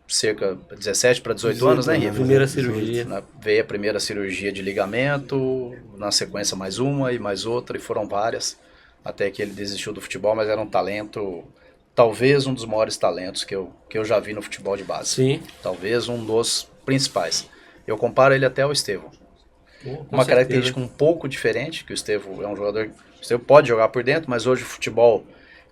cerca de 17 para 18 anos, né, Riva? Primeira cirurgia. Veio a primeira cirurgia de ligamento, na sequência mais uma e mais outra, e foram várias, até que ele desistiu do futebol, mas era um talento, talvez um dos maiores talentos que eu já vi no futebol de base. Sim. Talvez um dos principais. Eu comparo ele até ao Estevão. Uma certeza. Característica um pouco diferente, que o Estevão é um jogador... O Estevão pode jogar por dentro, mas hoje o futebol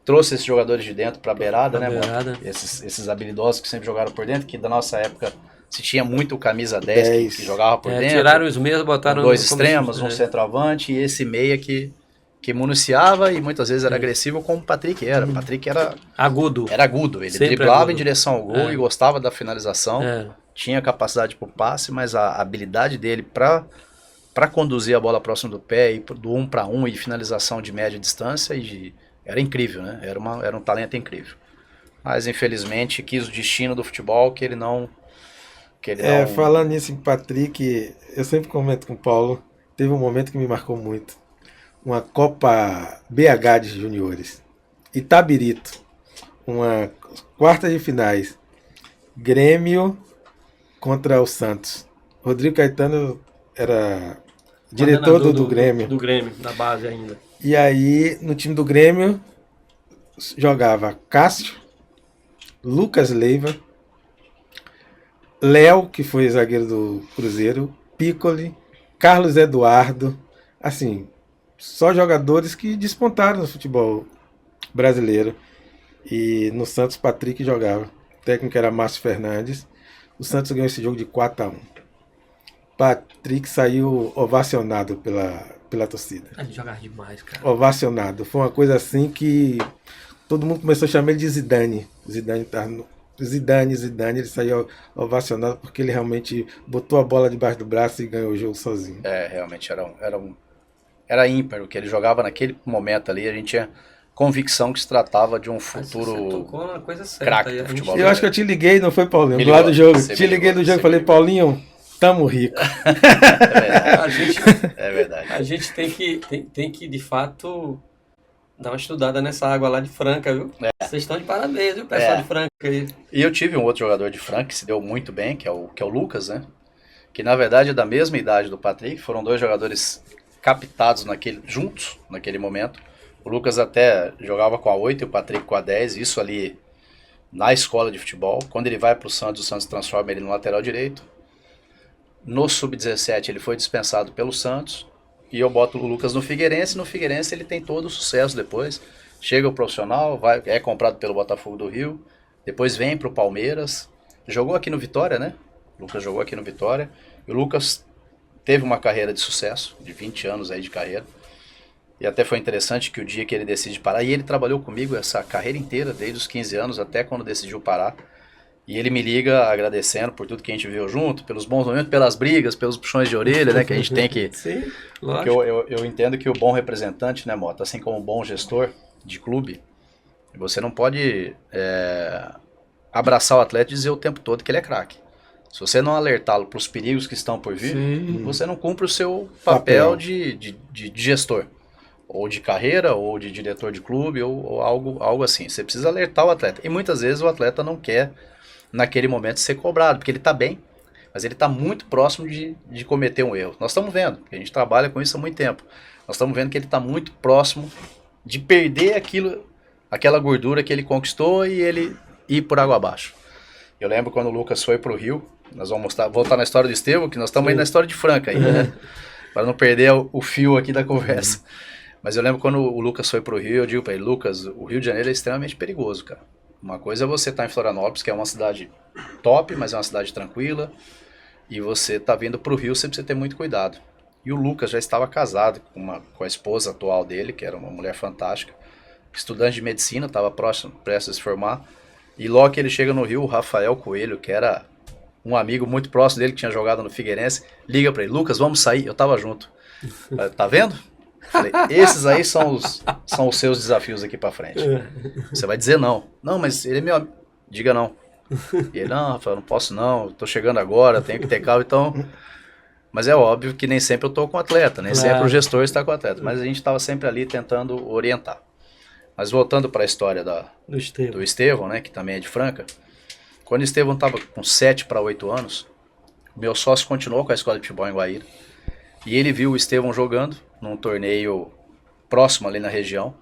trouxe esses jogadores de dentro para a beirada, né, mano? Esses habilidosos que sempre jogaram por dentro, que da nossa época se tinha muito camisa 10 que jogava por dentro. Tiraram os mesmos, botaram... Dois extremos, um centroavante e esse meia que municiava e muitas vezes era agressivo, como o Patrick era. O Patrick era agudo. Ele sempre driblava agudo. Em direção ao gol e gostava da finalização. Tinha capacidade para o passe, mas a habilidade dele para conduzir a bola próximo do pé, e do 1 para 1 e finalização de média distância, era incrível, né? Era um talento incrível. Mas infelizmente quis o destino do futebol que ele não... Falando nisso em Patrick, eu sempre comento com o Paulo, teve um momento que me marcou muito. Uma Copa BH de juniores. Itabirito. Uma quarta de finais. Grêmio contra o Santos. Rodrigo Caetano era diretor do Grêmio. Do Grêmio, da base ainda. E aí, no time do Grêmio, jogava Cássio, Lucas Leiva, Léo, que foi zagueiro do Cruzeiro, Piccoli, Carlos Eduardo, assim, só jogadores que despontaram no futebol brasileiro. E no Santos, Patrick jogava. O técnico era Márcio Fernandes. O Santos ganhou esse jogo de 4-1. Patrick saiu ovacionado pela torcida. Ele jogava demais, cara. Ovacionado. Foi uma coisa assim que todo mundo começou a chamar ele de Zidane. Zidane, ele saiu ovacionado porque ele realmente botou a bola debaixo do braço e ganhou o jogo sozinho. Realmente era ímpar o que ele jogava naquele momento ali. A gente tinha convicção que se tratava de um futuro craque do futebol. Eu acho que eu te liguei, não foi, Paulinho? Do lado do jogo. Te liguei no jogo e falei, Paulinho, tamo rico. É verdade. A gente tem que, de fato, dar uma estudada nessa água lá de Franca, viu? Vocês estão de parabéns, viu, pessoal de Franca aí. E eu tive um outro jogador de Franca que se deu muito bem, que é o Lucas, né? Que na verdade é da mesma idade do Patrick. Foram dois jogadores captados juntos naquele momento. O Lucas até jogava com a 8 e o Patrick com a 10, isso ali na escola de futebol. Quando ele vai para o Santos transforma ele no lateral direito. No Sub-17 ele foi dispensado pelo Santos. E eu boto o Lucas no Figueirense. No Figueirense ele tem todo o sucesso depois. Chega o profissional, é comprado pelo Botafogo do Rio. Depois vem pro Palmeiras. Jogou aqui no Vitória, né? O Lucas jogou aqui no Vitória. E o Lucas teve uma carreira de sucesso, de 20 anos aí de carreira. E até foi interessante que o dia que ele decide parar, e ele trabalhou comigo essa carreira inteira, desde os 15 anos até quando decidiu parar. E ele me liga agradecendo por tudo que a gente viveu junto, pelos bons momentos, pelas brigas, pelos puxões de orelha, né? Que a gente tem que... Sim, Porque lógico. eu entendo que o bom representante, né, Mota, assim como o bom gestor de clube, você não pode abraçar o atleta e dizer o tempo todo que ele é craque. Se você não alertá-lo para os perigos que estão por vir, Sim. você não cumpre o seu papel de gestor, ou de carreira, ou de diretor de clube, ou algo assim. Você precisa alertar o atleta. E muitas vezes o atleta não quer, naquele momento, ser cobrado, porque ele está bem, mas ele está muito próximo de cometer um erro. Nós estamos vendo, porque a gente trabalha com isso há muito tempo. Nós estamos vendo que ele está muito próximo de perder aquela gordura que ele conquistou e ele ir por água abaixo. Eu lembro quando o Lucas foi para o Rio, nós vamos voltar na história do Estevão, que nós estamos aí na história de Franca ainda, né? Para não perder o fio aqui da conversa. Mas eu lembro quando o Lucas foi para o Rio, eu digo para ele, Lucas, o Rio de Janeiro é extremamente perigoso, cara. Uma coisa é você estar em Florianópolis, que é uma cidade top, mas é uma cidade tranquila, e você tá vindo para o Rio, você precisa ter muito cuidado. E o Lucas já estava casado com a esposa atual dele, que era uma mulher fantástica, estudante de medicina, estava prestes a se formar, e logo que ele chega no Rio, o Rafael Coelho, que era um amigo muito próximo dele, que tinha jogado no Figueirense, liga para ele, Lucas, vamos sair, eu tava junto. Tá vendo? Falei, esses aí são os seus desafios aqui para frente. Você vai dizer não. Não, mas ele é meu amigo. Diga não. E ele, não, Rafael, não posso não, tô chegando agora, tenho que ter calma, então... Mas é óbvio que nem sempre eu tô com o atleta, nem sempre o gestor está com o atleta, mas a gente estava sempre ali tentando orientar. Mas voltando para a história do Estevão, né, que também é de Franca, quando o Estevão estava com 7 para 8 anos, meu sócio continuou com a escola de futebol em Guaíra, e ele viu o Estevão jogando num torneio próximo ali na região,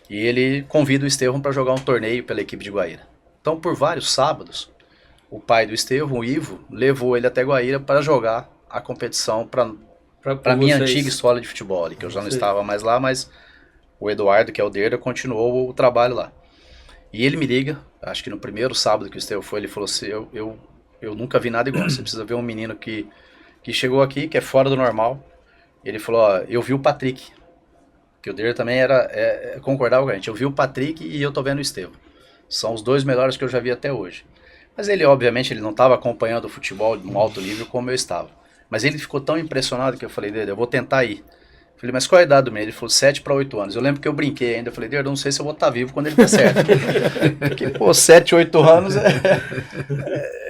e ele convida o Estevão para jogar um torneio pela equipe de Guaíra. Então, por vários sábados, o pai do Estevão, o Ivo, levou ele até Guaíra para jogar a competição para a minha antiga escola de futebol, ali, que eu já não estava mais lá, mas o Eduardo, que é o Derda, continuou o trabalho lá. E ele me liga, acho que no primeiro sábado que o Estevão foi, ele falou assim, eu nunca vi nada igual, você precisa ver um menino que chegou aqui, que é fora do normal. Ele falou, ó, eu vi o Patrick, que o Derda também concordava com a gente, eu vi o Patrick e eu tô vendo o Estevão. São os dois melhores que eu já vi até hoje. Mas ele, obviamente, ele não estava acompanhando o futebol de um alto nível como eu estava. Mas ele ficou tão impressionado que eu falei, Derda, eu vou tentar ir. Eu falei, mas qual é a idade do menino? Ele falou, 7 para 8 anos. Eu lembro que eu brinquei ainda. Eu falei, Derda, eu não sei se eu vou estar vivo quando ele der certo. Porque, pô, 7, 8 anos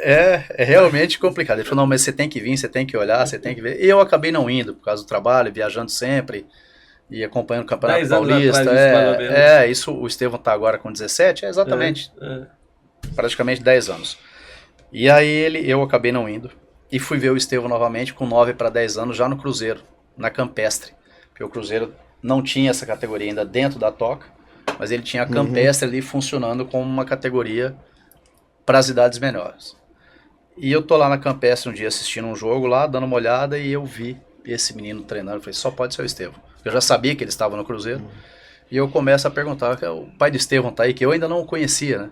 é realmente complicado. Ele falou, não, mas você tem que vir, você tem que olhar, você tem que ver. E eu acabei não indo, por causa do trabalho, viajando sempre, e acompanhando o Campeonato Paulista. Isso, o Estevão está agora com 17, exatamente. Praticamente 10 anos. E aí eu acabei não indo. E fui ver o Estevão novamente com 9 para 10 anos, já no Cruzeiro, na Campestre. Porque o Cruzeiro não tinha essa categoria ainda dentro da Toca, mas ele tinha a Campestre ali funcionando como uma categoria para as idades menores. E eu tô lá na Campestre um dia assistindo um jogo lá, dando uma olhada, e eu vi esse menino treinando. Eu falei, só pode ser o Estevão. Eu já sabia que ele estava no Cruzeiro. E eu começo a perguntar, o pai do Estevão tá aí, que eu ainda não o conhecia, né?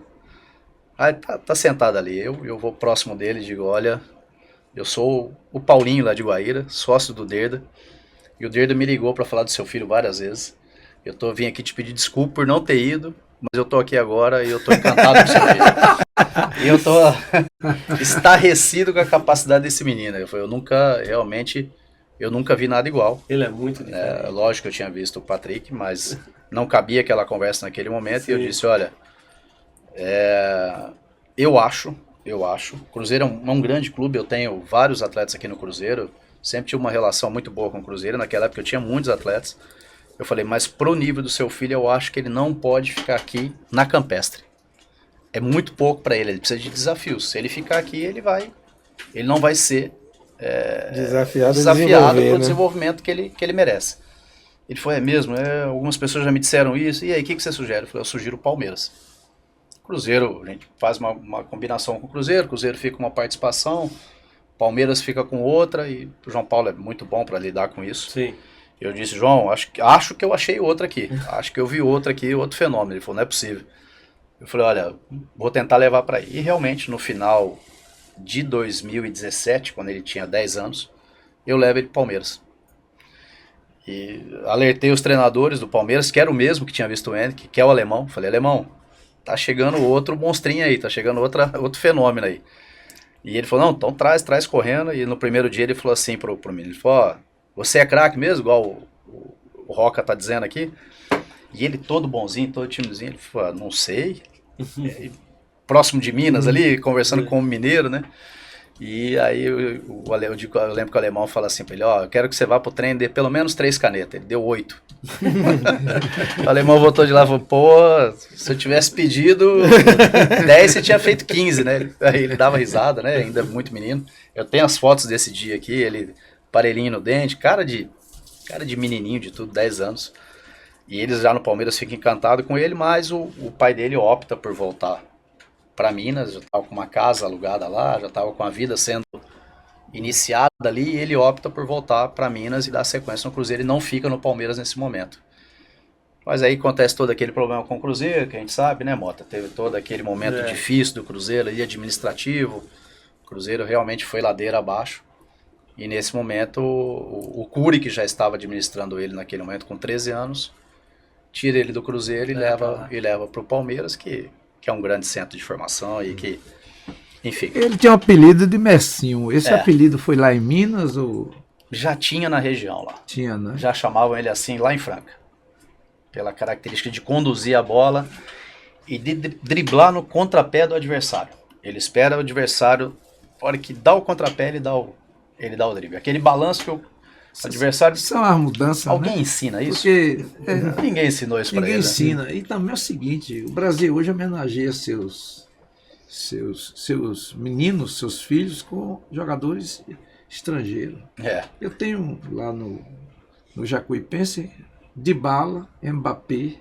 Aí tá sentado ali, eu vou próximo dele e digo, olha, eu sou o Paulinho lá de Guaíra, sócio do Derda, e o Derda me ligou para falar do seu filho várias vezes. Vim aqui te pedir desculpa por não ter ido, mas eu tô aqui agora e eu tô encantado com o seu filho. E eu tô estarrecido com a capacidade desse menino. Eu nunca vi nada igual. Ele é muito diferente. Lógico que eu tinha visto o Patrick, mas não cabia aquela conversa naquele momento. Sim. E eu disse, olha, eu acho, o Cruzeiro é um grande clube, eu tenho vários atletas aqui no Cruzeiro, sempre tive uma relação muito boa com o Cruzeiro, naquela época eu tinha muitos atletas. Eu falei, mas pro nível do seu filho, eu acho que ele não pode ficar aqui na Campestre. É muito pouco para ele precisa de desafios. Se ele ficar aqui, ele não vai ser desafiado pelo desenvolvimento que ele merece. Ele falou, é mesmo? Algumas pessoas já me disseram isso, e aí, o que você sugere? Eu falei, eu sugiro o Palmeiras. Cruzeiro, a gente faz uma combinação com o Cruzeiro fica com uma participação, Palmeiras fica com outra e o João Paulo é muito bom para lidar com isso. Sim. Eu disse, João, acho que eu achei outra aqui. Acho que eu vi outra aqui, outro fenômeno. Ele falou, não é possível. Eu falei, olha, vou tentar levar para aí. E realmente, no final de 2017, quando ele tinha 10 anos, eu levo ele para o Palmeiras. E alertei os treinadores do Palmeiras, que era o mesmo que tinha visto o Henrique, que é o alemão. Falei, alemão, tá chegando outro monstrinho aí, tá chegando outro fenômeno aí. E ele falou, não, então traz correndo. E no primeiro dia ele falou assim pro menino, ele falou, ó, você é craque mesmo, igual o Roca tá dizendo aqui? E ele todo bonzinho, todo timidozinho, ele falou, não sei. Próximo de Minas ali, conversando com o mineiro, né? E aí eu lembro que o alemão fala assim pra ele, ó, eu quero que você vá pro treino e dê pelo menos 3 canetas. Ele deu 8. O alemão voltou de lá e falou, pô, se eu tivesse pedido 10, você tinha feito 15, né? Aí ele dava risada, né? Ainda muito menino. Eu tenho as fotos desse dia aqui, ele aparelhinho no dente, cara de menininho de tudo, 10 anos. E eles já no Palmeiras ficam encantados com ele, mas o pai dele opta por voltar para Minas, já estava com uma casa alugada lá, já estava com a vida sendo iniciada ali, e ele opta por voltar para Minas e dar sequência no Cruzeiro, e não fica no Palmeiras nesse momento. Mas aí acontece todo aquele problema com o Cruzeiro, que a gente sabe, né, Mota? Teve todo aquele momento difícil do Cruzeiro ali, administrativo. O Cruzeiro realmente foi ladeira abaixo. E nesse momento, o Cury, que já estava administrando ele naquele momento com 13 anos, tira ele do Cruzeiro e leva para o Palmeiras, que é um grande centro de formação e que, enfim. Ele tinha um apelido de Messinho. Esse apelido foi lá em Minas ou... Já tinha na região lá. Tinha, né? Já chamavam ele assim lá em Franca. Pela característica de conduzir a bola e de driblar no contrapé do adversário. Ele espera o adversário, na hora que dá o contrapé, ele dá o drible. Aquele balanço que o adversário... Isso é uma mudança, Alguém né? ensina isso? Porque Ninguém ensinou isso para ele. ninguém ensina. E também é o seguinte, o Brasil hoje homenageia seus meninos, seus filhos com jogadores estrangeiros. Eu tenho lá no Jacuipense Dybala, Mbappé,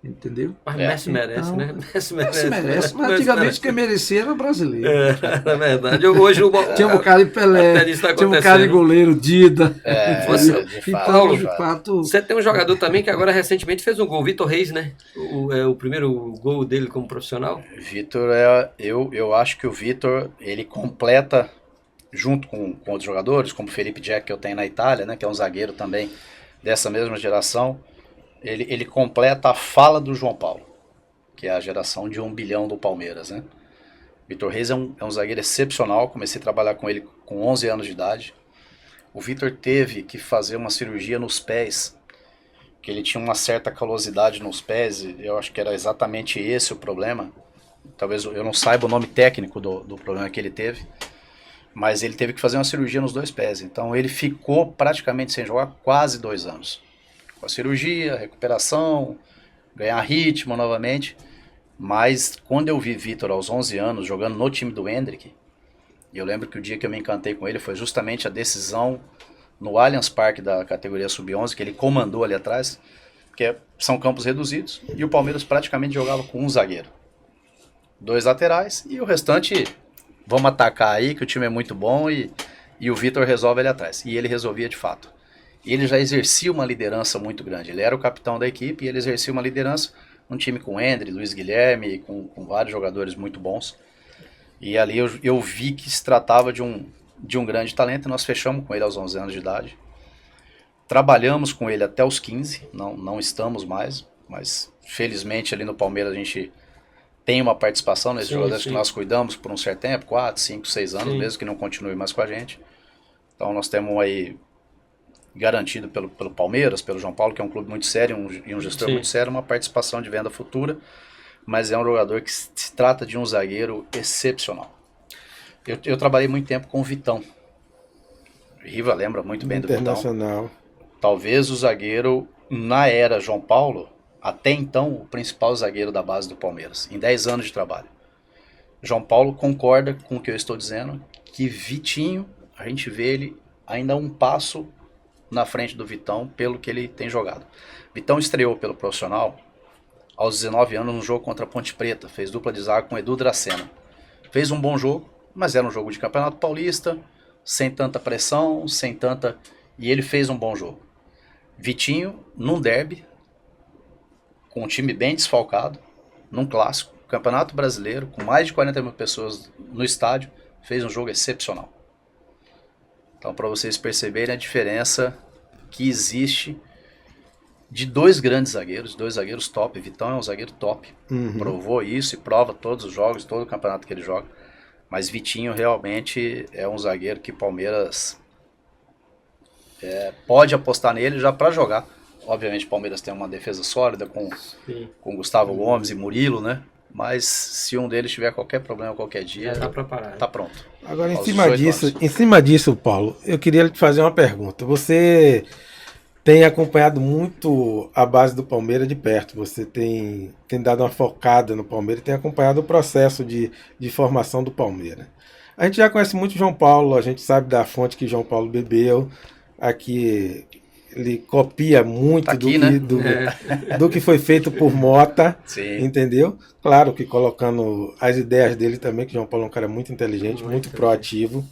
entendeu? Mas Messi merece, Então, né? Messi Se merece, mas antigamente quem merecia era brasileiro. É verdade. Hoje Tinha um bocado de Pelé, tinha um bocado de goleiro, Dida. De Então, de fato... Você tem um jogador também que agora recentemente fez um gol, Vitor Reis, né? O primeiro gol dele como profissional. Vitor, eu acho que o Vitor, ele completa, junto com outros jogadores, como o Felipe Jack, que eu tenho na Itália, né? Que é um zagueiro também dessa mesma geração, ele completa a fala do João Paulo, que é a geração de 1 bilhão do Palmeiras, né? Vitor Reis é um zagueiro excepcional, comecei a trabalhar com ele com 11 anos de idade. O Vitor teve que fazer uma cirurgia nos pés, que ele tinha uma certa calosidade nos pés, e eu acho que era exatamente esse o problema. Talvez eu não saiba o nome técnico do problema que ele teve, mas ele teve que fazer uma cirurgia nos 2 pés. Então ele ficou praticamente sem jogar quase 2 anos. Com a cirurgia, recuperação, ganhar ritmo novamente. Mas quando eu vi Vitor aos 11 anos jogando no time do Hendrick, e eu lembro que o dia que eu me encantei com ele foi justamente a decisão no Allianz Parque da categoria Sub-11, que ele comandou ali atrás, que são campos reduzidos, e o Palmeiras praticamente jogava com um zagueiro. 2 laterais, e o restante, vamos atacar aí, que o time é muito bom, e o Vitor resolve ali atrás. E ele resolvia de fato. E ele já exercia uma liderança muito grande. Ele era o capitão da equipe, e ele exercia uma liderança, um time com Hendry, Luiz Guilherme, com vários jogadores muito bons. E ali eu vi que se tratava de um grande talento, e nós fechamos com ele aos 11 anos de idade. Trabalhamos com ele até os 15, não estamos mais, mas felizmente ali no Palmeiras a gente tem uma participação nesses jogadores que nós cuidamos por um certo tempo, 4, 5, 6 anos, mesmo que não continue mais com a gente. Então nós temos aí garantido pelo Palmeiras, pelo João Paulo, que é um clube muito sério e um gestor muito sério, uma participação de venda futura, mas é um jogador que se trata de um zagueiro excepcional. Eu trabalhei muito tempo com o Vitão. Riva lembra muito bem do Vitão. Internacional. Talvez o zagueiro, na era João Paulo, até então o principal zagueiro da base do Palmeiras, em 10 anos de trabalho. João Paulo concorda com o que eu estou dizendo, que Vitinho, a gente vê ele ainda um passo na frente do Vitão pelo que ele tem jogado. Vitão estreou pelo profissional aos 19 anos no jogo contra a Ponte Preta, fez dupla de zaga com Edu Dracena. Fez um bom jogo, mas era um jogo de Campeonato Paulista, sem tanta pressão, sem tanta... E ele fez um bom jogo. Vitinho, num derby, com um time bem desfalcado, num clássico, Campeonato Brasileiro, com mais de 40 mil pessoas no estádio, fez um jogo excepcional. Então, para vocês perceberem a diferença que existe de dois grandes zagueiros, dois zagueiros top. Vitão é um zagueiro top, provou isso e prova todos os jogos, todo o campeonato que ele joga. Mas Vitinho realmente é um zagueiro que Palmeiras pode apostar nele já para jogar. Obviamente o Palmeiras tem uma defesa sólida com Gustavo Gomes e Murilo, né? Mas se um deles tiver qualquer problema qualquer dia, Já tá preparado. tá pronto. Agora, Aos 18 anos. em cima disso, Paulo, eu queria te fazer uma pergunta. Você tem acompanhado muito a base do Palmeiras de perto. Você tem dado uma focada no Palmeiras e tem acompanhado o processo de formação do Palmeiras. A gente já conhece muito o João Paulo, a gente sabe da fonte que João Paulo bebeu. Aqui ele copia muito Tá aqui, né? do que foi feito por Mota, Sim. entendeu? Claro que colocando as ideias dele também, que o João Paulo é um cara muito inteligente, muito proativo.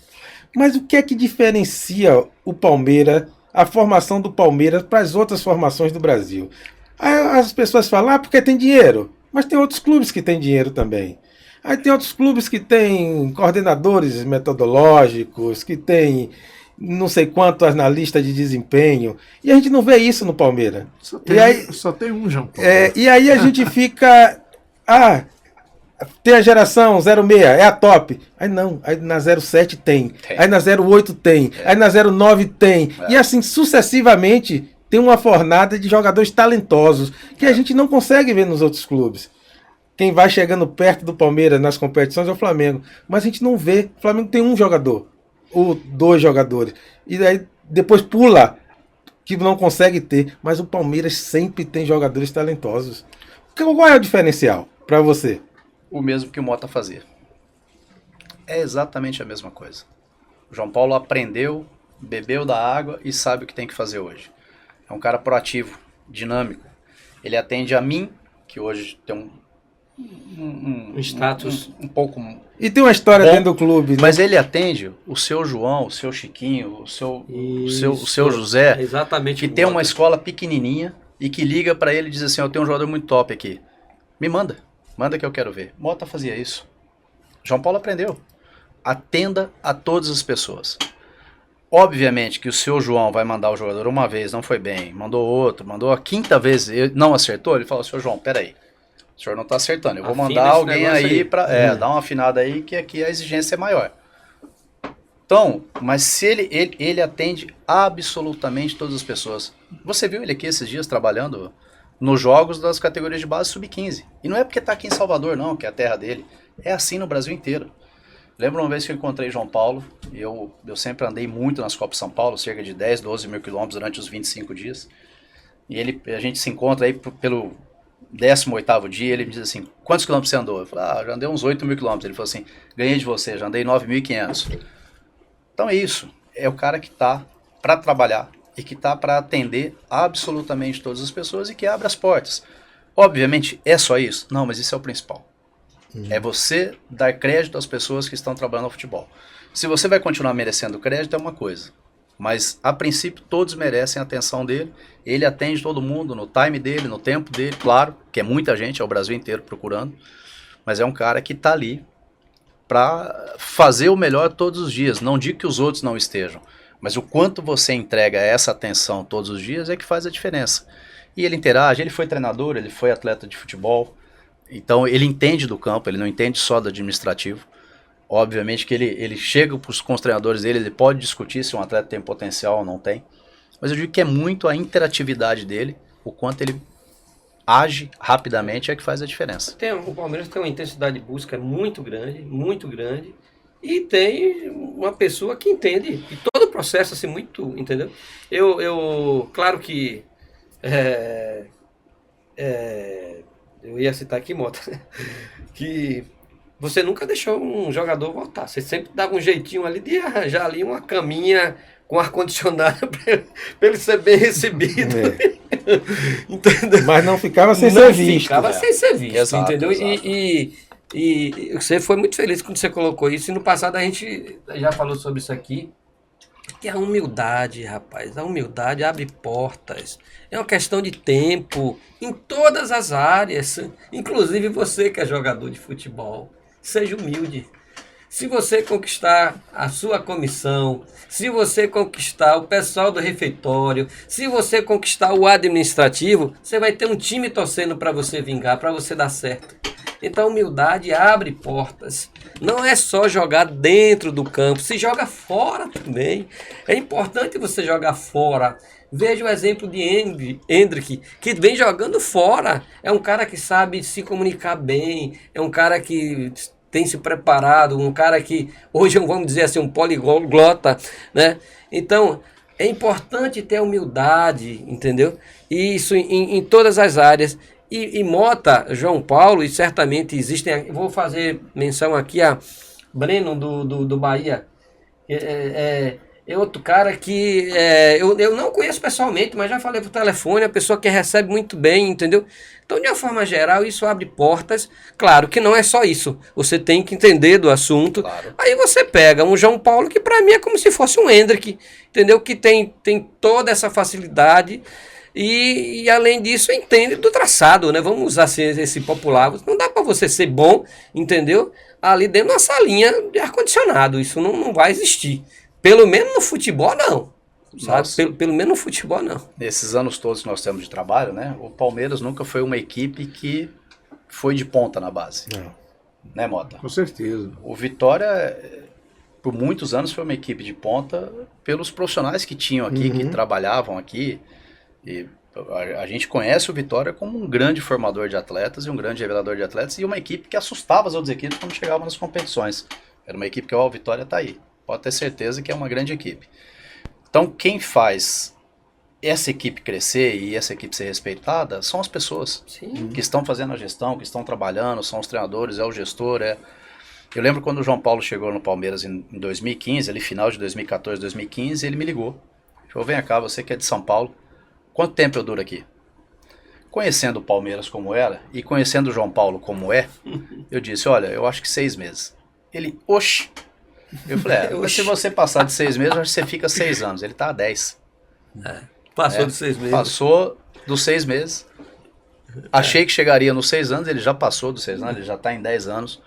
Mas o que é que diferencia o Palmeiras, a formação do Palmeiras para as outras formações do Brasil? Aí as pessoas falam, porque tem dinheiro. Mas tem outros clubes que têm dinheiro também. Aí tem outros clubes que têm coordenadores metodológicos, que têm não sei quantos na lista de desempenho. E a gente não vê isso no Palmeiras. Só tem um, João Paulo. E aí a gente fica... tem a geração 06, é a top. Aí não, aí na 07 tem. Aí na 08 tem. Aí na 09 tem. E assim sucessivamente tem uma fornada de jogadores talentosos que a gente não consegue ver nos outros clubes. Quem vai chegando perto do Palmeiras nas competições é o Flamengo. Mas a gente não vê. O Flamengo tem um jogador ou dois jogadores. E aí depois pula, que não consegue ter. Mas o Palmeiras sempre tem jogadores talentosos. Qual é o diferencial para você? O mesmo que o Mota fazia. É exatamente a mesma coisa. O João Paulo aprendeu, bebeu da água e sabe o que tem que fazer hoje. É um cara proativo, dinâmico. Ele atende a mim, que hoje tem um status um pouco... E tem uma história bom, dentro do clube, né? Mas ele atende o seu João, o seu Chiquinho, o seu José, exatamente, que tem uma escola pequenininha e que liga para ele e diz assim, eu tenho um jogador muito top aqui. Me manda que eu quero ver. Mota fazia isso. João Paulo aprendeu. Atenda a todas as pessoas. Obviamente que o seu João vai mandar o jogador uma vez, não foi bem, mandou outro, mandou a quinta vez, não acertou, ele fala, seu João, peraí, o senhor não está acertando, eu vou mandar alguém aí para dar uma afinada aí, que aqui a exigência é maior. Então, mas se ele atende absolutamente todas as pessoas. Você viu ele aqui esses dias trabalhando nos jogos das categorias de base sub-15. E não é porque está aqui em Salvador, não, que é a terra dele. É assim no Brasil inteiro. Lembro uma vez que eu encontrei João Paulo, eu sempre andei muito nas Copas São Paulo, cerca de 10, 12 mil quilômetros durante os 25 dias. E a gente se encontra aí pelo 18º dia, ele me diz assim, quantos quilômetros você andou? Eu falei, já andei uns 8 mil quilômetros. Ele falou assim, ganhei de você, já andei 9.500. Então é isso, é o cara que está para trabalhar e que está para atender absolutamente todas as pessoas e que abre as portas. Obviamente, é só isso? Não, mas isso é o principal. É você dar crédito às pessoas que estão trabalhando no futebol. Se você vai continuar merecendo crédito, é uma coisa. Mas, a princípio, todos merecem a atenção dele. Ele atende todo mundo no time dele, no tempo dele. Claro, que é muita gente, é o Brasil inteiro procurando. Mas é um cara que está ali para fazer o melhor todos os dias. Não digo que os outros não estejam. Mas o quanto você entrega essa atenção todos os dias é que faz a diferença. E ele interage, ele foi treinador, ele foi atleta de futebol. Então ele entende do campo, ele não entende só do administrativo. Obviamente que ele chega com os treinadores dele, ele pode discutir se um atleta tem potencial ou não tem. Mas eu digo que é muito a interatividade dele, o quanto ele age rapidamente é que faz a diferença. O Palmeiras tem uma intensidade de busca muito grande, e tem uma pessoa que entende. E todo o processo, assim, muito, entendeu? Claro que eu ia citar aqui, Mota, que você nunca deixou um jogador voltar. Você sempre dava um jeitinho ali de arranjar ali uma caminha com ar-condicionado para ele ser bem recebido. Entendeu? Mas não ficava sem ser visto. Ficava sem ser visto, exato, entendeu? Exato. E você foi muito feliz quando você colocou isso. E no passado a gente já falou sobre isso aqui. Que a humildade, rapaz, a humildade abre portas. É uma questão de tempo em todas as áreas, inclusive você que é jogador de futebol. Seja humilde. Se você conquistar a sua comissão, se você conquistar o pessoal do refeitório, se você conquistar o administrativo, você vai ter um time torcendo para você vingar, para você dar certo. Então a humildade abre portas. Não é só jogar dentro do campo, se joga fora também. É importante você jogar fora. Veja o exemplo de Hendrick, que vem jogando fora. É um cara que sabe se comunicar bem, é um cara que tem se preparado, um cara que hoje, vamos dizer assim, um poliglota, né? Então, é importante ter humildade, entendeu? E isso em todas as áreas. E Mota, João Paulo, e certamente existem, vou fazer menção aqui a Breno do Bahia, é outro cara que eu não conheço pessoalmente, mas já falei por telefone, a pessoa que recebe muito bem, entendeu? Então, de uma forma geral, isso abre portas. Claro que não é só isso, você tem que entender do assunto. Claro. Aí você pega um João Paulo que para mim é como se fosse um Hendrick, entendeu? Que tem toda essa facilidade. E além disso, entende do traçado, né? Vamos usar esse popular. Não dá para você ser bom, entendeu? Ali dentro de uma salinha de ar-condicionado. Isso não vai existir. Pelo menos no futebol, não. Sabe? Pelo menos no futebol, não. Nesses anos todos que nós temos de trabalho, né? O Palmeiras nunca foi uma equipe que foi de ponta na base. Não. Né, Mota? Com certeza. O Vitória, por muitos anos, foi uma equipe de ponta pelos profissionais que tinham aqui, que trabalhavam aqui. E a gente conhece o Vitória como um grande formador de atletas e um grande revelador de atletas e uma equipe que assustava as outras equipes quando chegavam nas competições. Era uma equipe que, ó, o Vitória tá aí. Pode ter certeza que é uma grande equipe. Então, quem faz essa equipe crescer e essa equipe ser respeitada são as pessoas. Sim. Que estão fazendo a gestão, que estão trabalhando, são os treinadores, é o gestor. Eu lembro quando o João Paulo chegou no Palmeiras em 2015, ali final de 2014, 2015, ele me ligou. Falou, vem cá, você que é de São Paulo, quanto tempo eu duro aqui? Conhecendo o Palmeiras como era e conhecendo o João Paulo como é, eu disse, olha, eu acho que 6 meses. Ele, oxe. Eu falei, se você passar de 6 meses, acho que você fica 6 anos. Ele tá há 10. Passou dos 6 meses. Passou dos 6 meses. Achei que chegaria nos 6 anos, ele já passou dos 6 anos, ele já tá em 10 anos.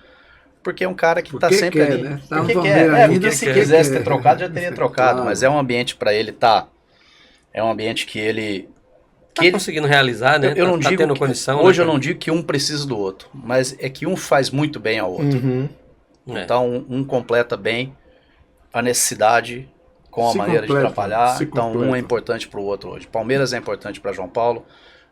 Porque é um cara que tá sempre quer, ali. né? Porque quer. Porque se quisesse ter trocado, já teria trocado. Claro. Mas é um ambiente para ele tá. É um ambiente que ele. Tá conseguindo realizar, né? Eu não tá digo tendo que, condição. hoje né, eu não digo que um precisa do outro, mas é que um faz muito bem ao outro. Então um completa bem a necessidade com a maneira de trabalhar. Então um é importante para o outro hoje. Palmeiras é importante para João Paulo.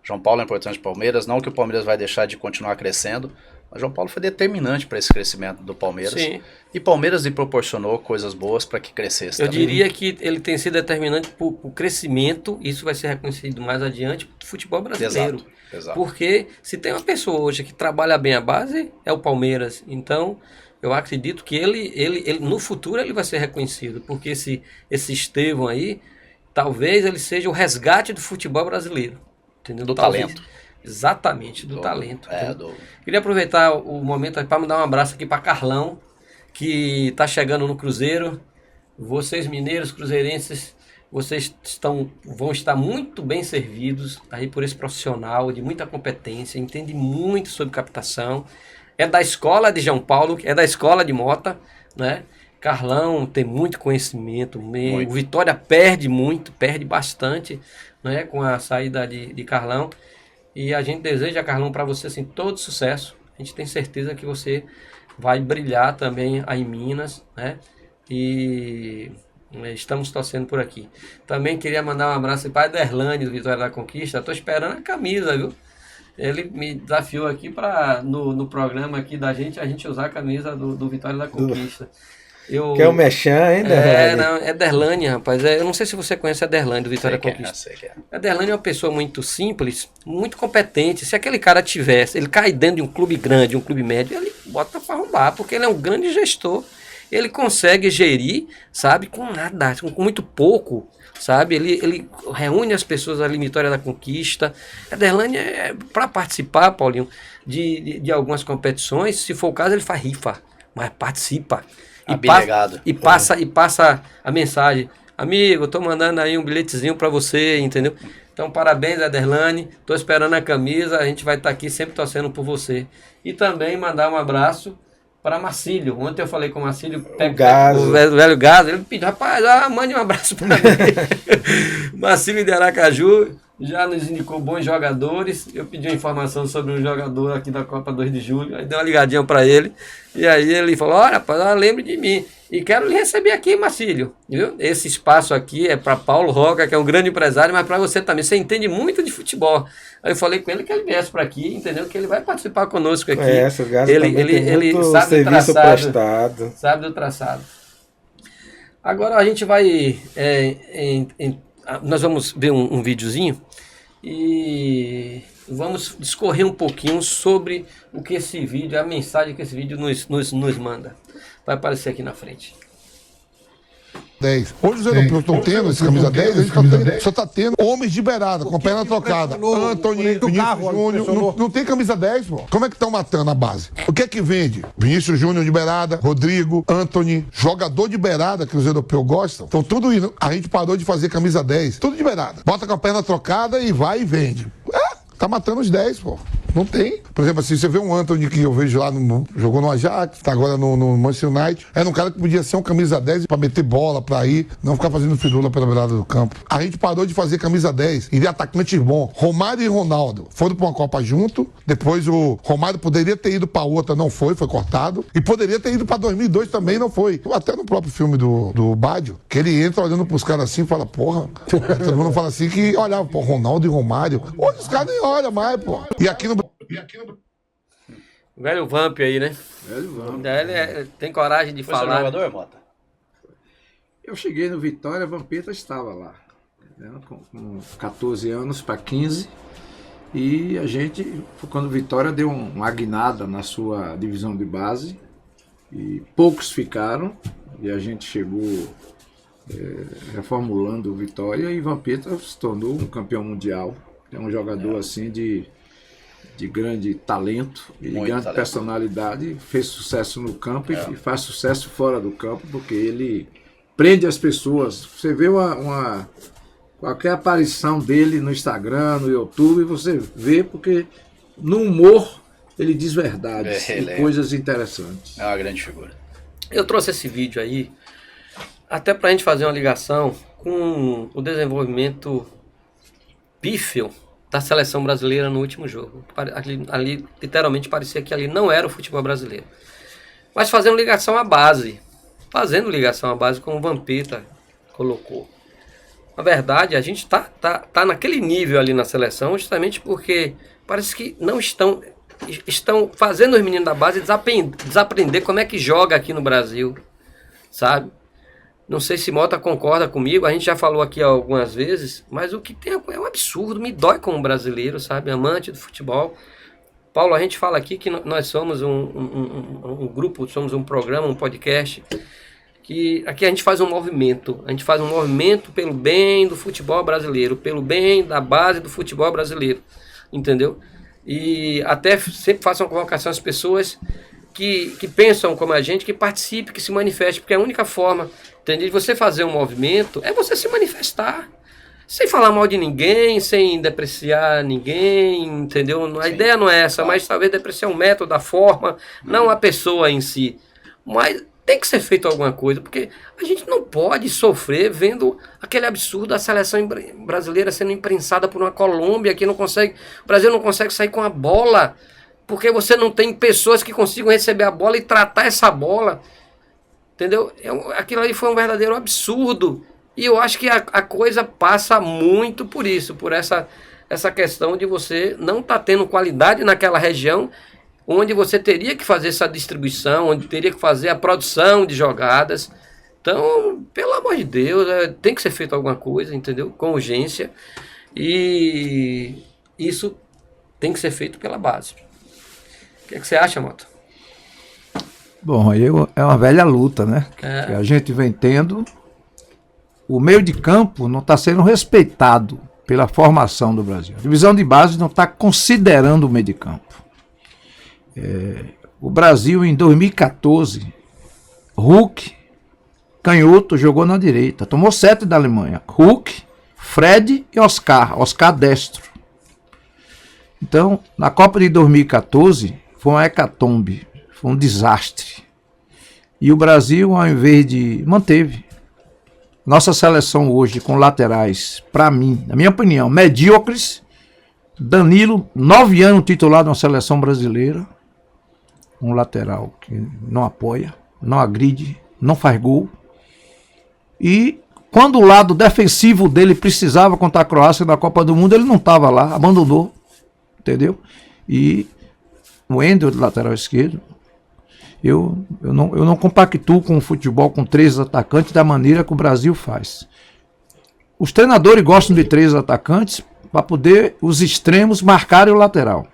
João Paulo é importante para o Palmeiras. Não que o Palmeiras vai deixar de continuar crescendo, mas João Paulo foi determinante para esse crescimento do Palmeiras. Sim. E Palmeiras lhe proporcionou coisas boas para que crescesse. Eu também. diria que ele tem sido determinante para o crescimento, isso vai ser reconhecido mais adiante, do futebol brasileiro. Exato. Porque se tem uma pessoa hoje que trabalha bem a base, é o Palmeiras. Então, eu acredito que ele no futuro ele vai ser reconhecido, porque esse Estevão aí, talvez ele seja o resgate do futebol brasileiro. Entendeu? Do Talvez. talento. Exatamente, do talento. Do... Queria aproveitar o momento para mandar um abraço aqui para Carlão, que está chegando no Cruzeiro. Vocês mineiros, cruzeirenses, vocês vão estar muito bem servidos aí por esse profissional de muita competência, entende muito sobre captação. É da escola de João Paulo, é da escola de Mota, né? Carlão tem muito conhecimento, o Vitória perde bastante, né? Com a saída de Carlão. E a gente deseja, Carlão, para você assim, todo sucesso. A gente tem certeza que você vai brilhar também aí em Minas, né? E estamos torcendo por aqui. Também queria mandar um abraço para Ederlane do Vitória da Conquista. Estou esperando a camisa, viu? Ele me desafiou aqui para no programa aqui da gente, a gente usar a camisa do Vitória da Conquista. Que é o Mechan, hein, Derlane? É Derlane, rapaz. Eu não sei se você conhece a Derlane do Vitória da Conquista. Sei que é. A Derlane é uma pessoa muito simples, muito competente. Se aquele cara tivesse, ele cai dentro de um clube grande, um clube médio, ele bota para arrombar, porque ele é um grande gestor. Ele consegue gerir, sabe, com nada, com muito pouco, sabe? Ele reúne as pessoas ali em Vitória da Conquista. A Derlane, para participar, Paulinho, de algumas competições, se for o caso, ele faz rifa, mas participa. E passa a mensagem. amigo, eu tô mandando aí um bilhetezinho para você, entendeu? Então, parabéns, Aderlane. Tô esperando a camisa. A gente vai estar aqui sempre torcendo por você. E também mandar um abraço para Marcílio. Ontem eu falei com o Marcílio, o velho Gazo. Ele pediu, rapaz, mande um abraço para mim. Marcílio de Aracaju já nos indicou bons jogadores. Eu pedi uma informação sobre um jogador aqui da Copa 2 de Julho. Aí dei uma ligadinha para ele. E aí ele falou, olha, rapaz, lembre de mim. E quero lhe receber aqui, Marcílio. Viu? Esse espaço aqui é para Paulo Roca, que é um grande empresário, mas para você também. Você entende muito de futebol. Aí eu falei com ele que ele viesse para aqui, entendeu? Que ele vai participar conosco aqui. Ele sabe do traçado. Prestado. Sabe do traçado. Agora a gente vai... nós vamos ver um videozinho e vamos discorrer um pouquinho sobre o que esse vídeo, a mensagem que esse vídeo nos manda. Vai aparecer aqui na frente. 10. Hoje os europeus estão tendo esse camisa 10, a gente só está tendo homens de beirada, com a perna trocada. Antony, Vinícius Júnior, não tem camisa 10, pô. Como é que estão matando a base? O que é que vende? Vinícius Júnior de beirada, Rodrigo, Antony, jogador de beirada que os europeus gostam. Então tudo isso, a gente parou de fazer camisa 10, tudo de beirada. Bota com a perna trocada e vai e vende. Tá matando os 10, pô. Não tem. Por exemplo, assim, você vê um Antony que eu vejo lá, jogou no Ajax, tá agora no Manchester United. Era um cara que podia ser um camisa 10 pra meter bola, pra ir, não ficar fazendo firula pela beirada do campo. A gente parou de fazer camisa 10 e de atacantes bons. Romário e Ronaldo foram pra uma Copa junto. Depois o Romário poderia ter ido pra outra, não foi cortado. E poderia ter ido pra 2002 também, não foi. Até no próprio filme do Badio, que ele entra olhando pros caras assim e fala, porra. Todo mundo fala assim que olhava, pô, Ronaldo e Romário. Hoje os caras nem olham mais, pô. E aqui no velho Vamp aí, né? Velho Vamp. Ele tem coragem de falar. Jogador, Mota? Eu cheguei no Vitória, a Vampeta estava lá, né, com 14 anos para 15, e a gente, quando o Vitória deu uma guinada na sua divisão de base, e poucos ficaram, e a gente chegou reformulando o Vitória, e Vampeta se tornou um campeão mundial. É um jogador assim de grande talento e de grande personalidade, fez sucesso no campo e faz sucesso fora do campo, porque ele prende as pessoas. Você vê qualquer aparição dele no Instagram, no YouTube, você vê, porque no humor ele diz verdades e coisas interessantes. É uma grande figura. Eu trouxe esse vídeo aí até para a gente fazer uma ligação com o desenvolvimento pífio da seleção brasileira no último jogo. Ali literalmente parecia que ali não era o futebol brasileiro. Mas fazendo ligação à base. Fazendo ligação à base, como o Vampeta colocou. Na verdade, a gente tá naquele nível ali na seleção justamente porque parece que não estão fazendo os meninos da base desaprender como é que joga aqui no Brasil, sabe? Não sei se Mota concorda comigo, a gente já falou aqui algumas vezes, mas o que tem é um absurdo, me dói como brasileiro, sabe? Amante do futebol. Paulo, a gente fala aqui que nós somos um grupo, somos um programa, um podcast, que aqui a gente faz um movimento. A gente faz um movimento pelo bem do futebol brasileiro, pelo bem da base do futebol brasileiro, entendeu? E até sempre faço uma convocação às pessoas que pensam como a gente, que participem, que se manifestem, porque a única forma, entendeu, de você fazer um movimento é você se manifestar. Sem falar mal de ninguém, sem depreciar ninguém, entendeu? A ideia não é essa, mas talvez depreciar o método, a forma, não a pessoa em si. Mas tem que ser feito alguma coisa, porque a gente não pode sofrer vendo aquele absurdo da seleção brasileira sendo imprensada por uma Colômbia que não consegue, o Brasil não consegue sair com a bola, porque você não tem pessoas que consigam receber a bola e tratar essa bola, entendeu? Aquilo ali foi um verdadeiro absurdo. E eu acho que a coisa passa muito por isso, por essa questão de você não estar tendo qualidade naquela região onde você teria que fazer essa distribuição, onde teria que fazer a produção de jogadas. Então, pelo amor de Deus, tem que ser feito alguma coisa, entendeu? Com urgência. E isso tem que ser feito pela base. O que você acha, Mota? Bom, é uma velha luta, né? Que a gente vem tendo. O meio de campo não está sendo respeitado pela formação do Brasil. A divisão de base não está considerando o meio de campo. O Brasil, em 2014, Hulk, canhoto, jogou na direita. Tomou 7 da Alemanha. Hulk, Fred e Oscar. Oscar destro. Então, na Copa de 2014, foi uma hecatombe. Foi um desastre. E o Brasil, ao invés de... manteve. Nossa seleção hoje, com laterais, para mim, na minha opinião, medíocres. Danilo, 9 anos titular de uma seleção brasileira. Um lateral que não apoia, não agride, não faz gol. E quando o lado defensivo dele precisava contra a Croácia na Copa do Mundo, ele não estava lá, abandonou. Entendeu? E o Wendel, lateral esquerdo, eu não compactuo com o futebol com 3 atacantes da maneira que o Brasil faz. Os treinadores gostam de 3 atacantes para poder os extremos marcarem o lateral.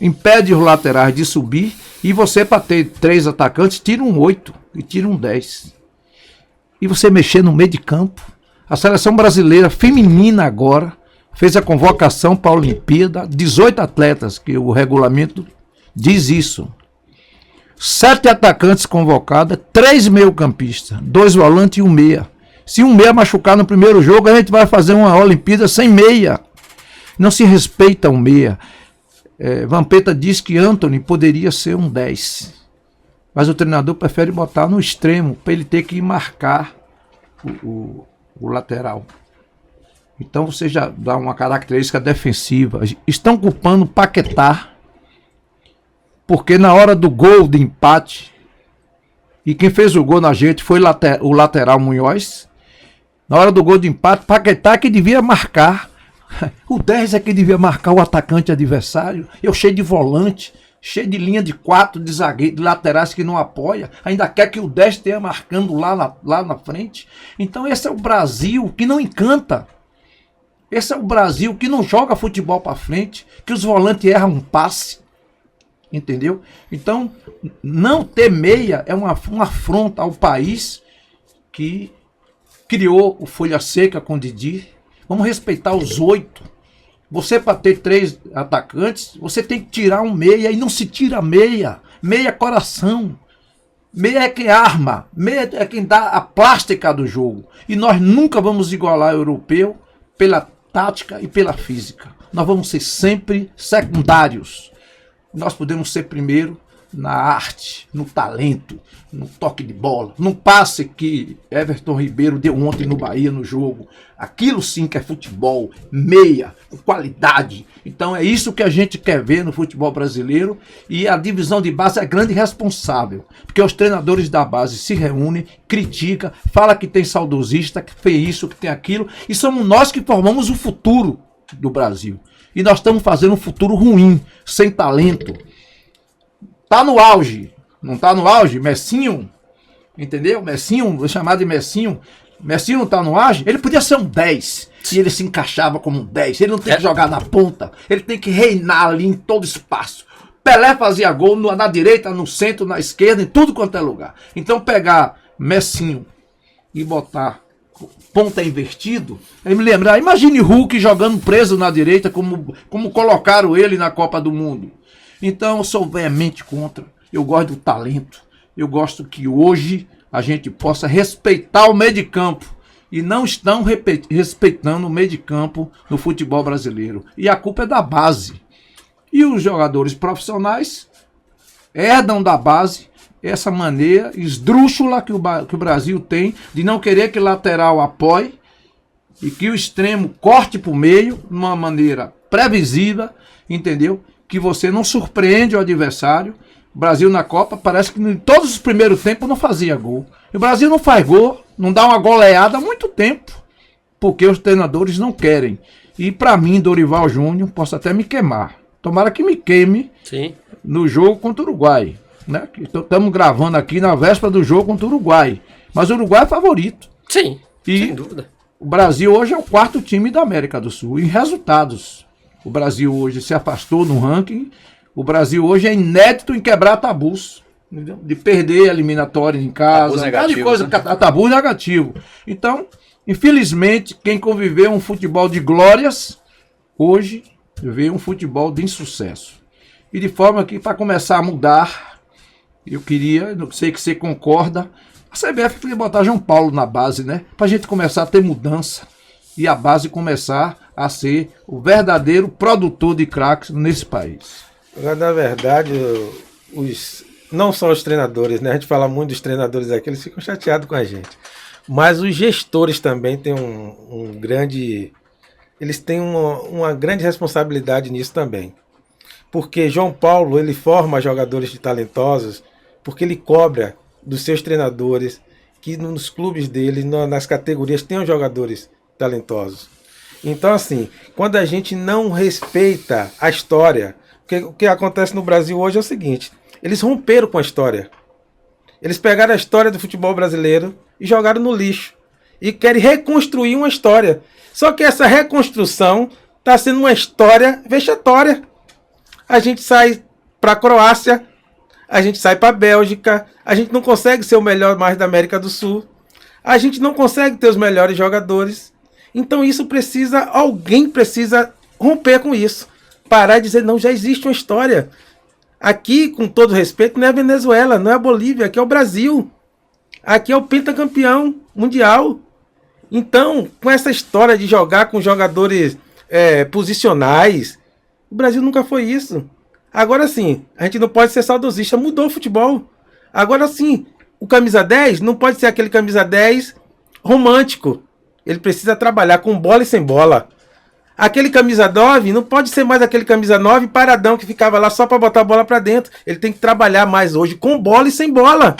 Impede os laterais de subir e você, para ter 3 atacantes, tira um 8 e tira um 10. E você mexer no meio de campo. A seleção brasileira feminina agora fez a convocação para a Olimpíada, 18 atletas, que o regulamento diz isso. 7 atacantes convocados, 3 meio-campistas, 2 volantes e 1 meia. Se um meia machucar no primeiro jogo, a gente vai fazer uma Olimpíada sem meia. Não se respeita um meia. Vampeta diz que Antony poderia ser um 10. Mas o treinador prefere botar no extremo, para ele ter que marcar o lateral. Então você já dá uma característica defensiva. Estão culpando o Paquetá, porque na hora do gol de empate, e quem fez o gol na gente foi o lateral Munhoz. Na hora do gol de empate, Paquetá que devia marcar. O 10 é que devia marcar o atacante adversário. Eu cheio de volante, cheio de linha de 4, de zagueiro, de laterais que não apoia. Ainda quer que o 10 esteja marcando lá na frente. Então esse é o Brasil que não encanta. Esse é o Brasil que não joga futebol para frente, que os volantes erram um passe. Entendeu? Então, não ter meia é uma afronta ao país que criou o Folha Seca com Didi. Vamos respeitar os 8. Você, para ter 3 atacantes, você tem que tirar um meia e não se tira meia. Meia é coração. Meia é quem arma. Meia é quem dá a plástica do jogo. E nós nunca vamos igualar o europeu pela tática e pela física. Nós vamos ser sempre secundários. Nós podemos ser primeiro na arte, no talento, no toque de bola, no passe que Everton Ribeiro deu ontem no Bahia no jogo. Aquilo sim que é futebol, meia, com qualidade. Então é isso que a gente quer ver no futebol brasileiro, e a divisão de base é grande responsável, porque os treinadores da base se reúnem, criticam, falam que tem saudosista, que fez isso, que tem aquilo, e somos nós que formamos o futuro do Brasil. E nós estamos fazendo um futuro ruim, sem talento. Tá no auge, não tá no auge? Messinho, entendeu? Messinho, vou chamar de Messinho. Messinho não tá no auge? Ele podia ser um 10, e ele se encaixava como um 10. Ele não tem que jogar na ponta, ele tem que reinar ali em todo espaço. Pelé fazia gol na direita, no centro, na esquerda, em tudo quanto é lugar. Então pegar Messinho e botar ponta invertido, aí me lembrar, imagine Hulk jogando preso na direita, como colocaram ele na Copa do Mundo. Então eu sou veemente contra. Eu gosto do talento. Eu gosto que hoje a gente possa respeitar o meio de campo. E não estão respeitando o meio de campo no futebol brasileiro. E a culpa é da base. E os jogadores profissionais herdam da base essa maneira esdrúxula que o Brasil tem de não querer que o lateral apoie e que o extremo corte para o meio de uma maneira previsível, entendeu? Que você não surpreende o adversário. O Brasil na Copa parece que em todos os primeiros tempos não fazia gol. E o Brasil não faz gol, não dá uma goleada há muito tempo, porque os treinadores não querem. E para mim, Dorival Júnior, posso até me queimar. Tomara que me queime. Sim. No jogo contra o Uruguai. Né? Estamos gravando aqui na véspera do jogo contra o Uruguai. Mas o Uruguai é favorito. Sim, e sem dúvida. O Brasil hoje é o 4º time da América do Sul. Em resultados, o Brasil hoje se afastou no ranking. O Brasil hoje é inédito em quebrar tabus. Entendeu? De perder a eliminatória em casa. Tabu negativo. Então, infelizmente, quem conviveu um futebol de glórias, hoje vê um futebol de insucesso. E de forma que, para começar a mudar, eu queria, não sei que você concorda, A CBF podia botar João Paulo na base, né? Pra gente começar a ter mudança e a base começar a ser o verdadeiro produtor de craques nesse país. Agora, na verdade, não só os treinadores, né? A gente fala muito dos treinadores aqui, eles ficam chateados com a gente. Mas os gestores também têm eles têm uma grande responsabilidade nisso também. Porque João Paulo, ele forma jogadores de talentosos, porque ele cobra dos seus treinadores que nos clubes dele, nas categorias, tenham jogadores talentosos. Então, assim, quando a gente não respeita a história, o que acontece no Brasil hoje é o seguinte: eles romperam com a história. Eles pegaram a história do futebol brasileiro e jogaram no lixo. E querem reconstruir uma história. Só que essa reconstrução está sendo uma história vexatória. A gente sai para a Croácia, a gente sai para a Bélgica, a gente não consegue ser o melhor mais da América do Sul, a gente não consegue ter os melhores jogadores. Então alguém precisa romper com isso. Parar e dizer, não, já existe uma história. Aqui, com todo respeito, não é a Venezuela, não é a Bolívia, aqui é o Brasil. Aqui é o pentacampeão mundial. Então, com essa história de jogar com jogadores posicionais, o Brasil nunca foi isso. Agora sim, a gente não pode ser saudosista, mudou o futebol. Agora sim, o camisa 10 não pode ser aquele camisa 10 romântico. Ele precisa trabalhar com bola e sem bola. Aquele camisa 9 não pode ser mais aquele camisa 9 paradão que ficava lá só para botar a bola para dentro. Ele tem que trabalhar mais hoje com bola e sem bola.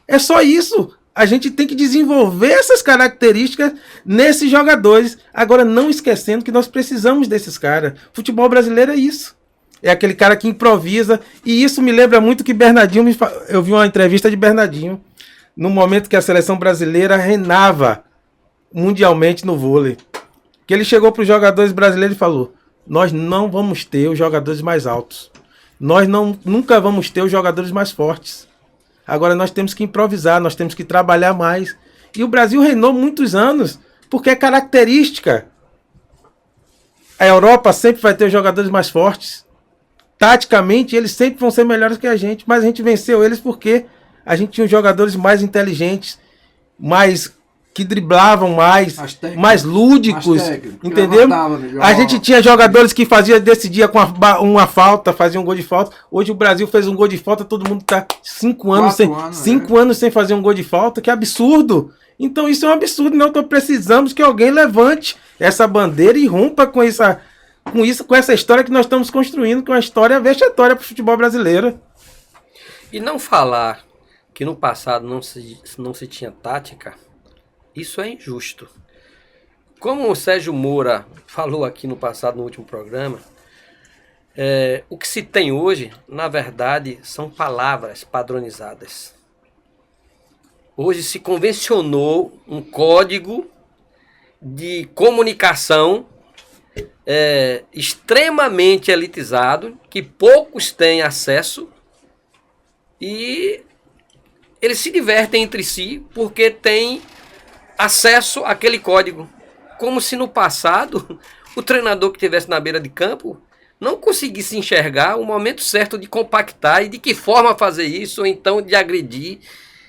É só isso. A gente tem que desenvolver essas características nesses jogadores. Agora, não esquecendo que nós precisamos desses caras. Futebol brasileiro é isso. É aquele cara que improvisa. E isso me lembra muito que Bernardinho... Eu vi uma entrevista de Bernardinho no momento que a seleção brasileira reinava mundialmente no vôlei. Que ele chegou para os jogadores brasileiros e falou: nós não vamos ter os jogadores mais altos. Nós nunca vamos ter os jogadores mais fortes. Agora nós temos que improvisar, nós temos que trabalhar mais. E o Brasil reinou muitos anos, porque é característica. A Europa sempre vai ter os jogadores mais fortes. Taticamente, eles sempre vão ser melhores que a gente, mas a gente venceu eles porque a gente tinha os jogadores mais inteligentes, que driblavam mais lúdicos, entendeu? A gente tinha jogadores que decidia com uma falta, fazia um gol de falta. Hoje o Brasil fez um gol de falta, todo mundo está 5 anos sem fazer um gol de falta, que absurdo. Então isso é um absurdo, então precisamos que alguém levante essa bandeira e rompa com essa história que nós estamos construindo, que é uma história vexatória para o futebol brasileiro. E não falar que no passado não se tinha tática, isso é injusto. Como o Sérgio Moura falou aqui no passado, no último programa, o que se tem hoje, na verdade, são palavras padronizadas. Hoje se convencionou um código de comunicação extremamente elitizado, que poucos têm acesso, e eles se divertem entre si porque têm acesso àquele código. Como se no passado o treinador que estivesse na beira de campo não conseguisse enxergar o momento certo de compactar e de que forma fazer isso, ou então de agredir,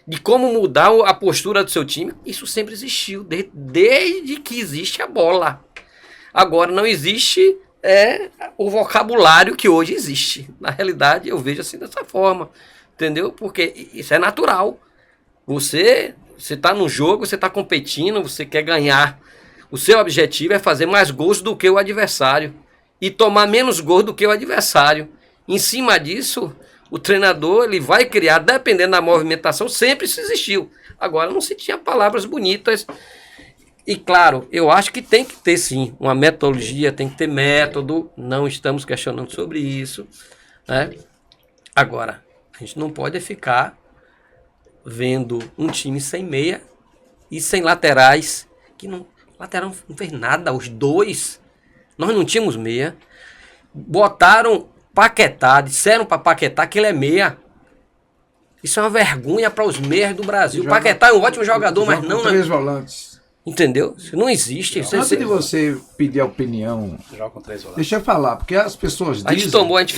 de como mudar a postura do seu time. Isso sempre existiu, desde que existe a bola. Agora não existe o vocabulário que hoje existe. Na realidade eu vejo assim dessa forma, entendeu? Porque isso é natural. Você está num jogo, você está competindo, você quer ganhar. O seu objetivo é fazer mais gols do que o adversário e tomar menos gols do que o adversário. Em cima disso, o treinador ele vai criar, dependendo da movimentação, sempre isso existiu. Agora não se tinha palavras bonitas. E claro, eu acho que tem que ter sim uma metodologia, tem que ter método. Não estamos questionando sobre isso, né? Agora, a gente não pode ficar vendo um time sem meia e sem laterais, que não, lateral não fez nada, os dois, nós não tínhamos meia, botaram Paquetá, disseram para Paquetá que ele é meia. Isso é uma vergonha para os meias do Brasil. Paquetá é um ótimo jogador, mas não... Três volantes. Entendeu? Isso não existe. Antes de você pedir a opinião, Joga com 3 volantes. deixa eu falar, porque as pessoas dizem... A gente tomou, a gente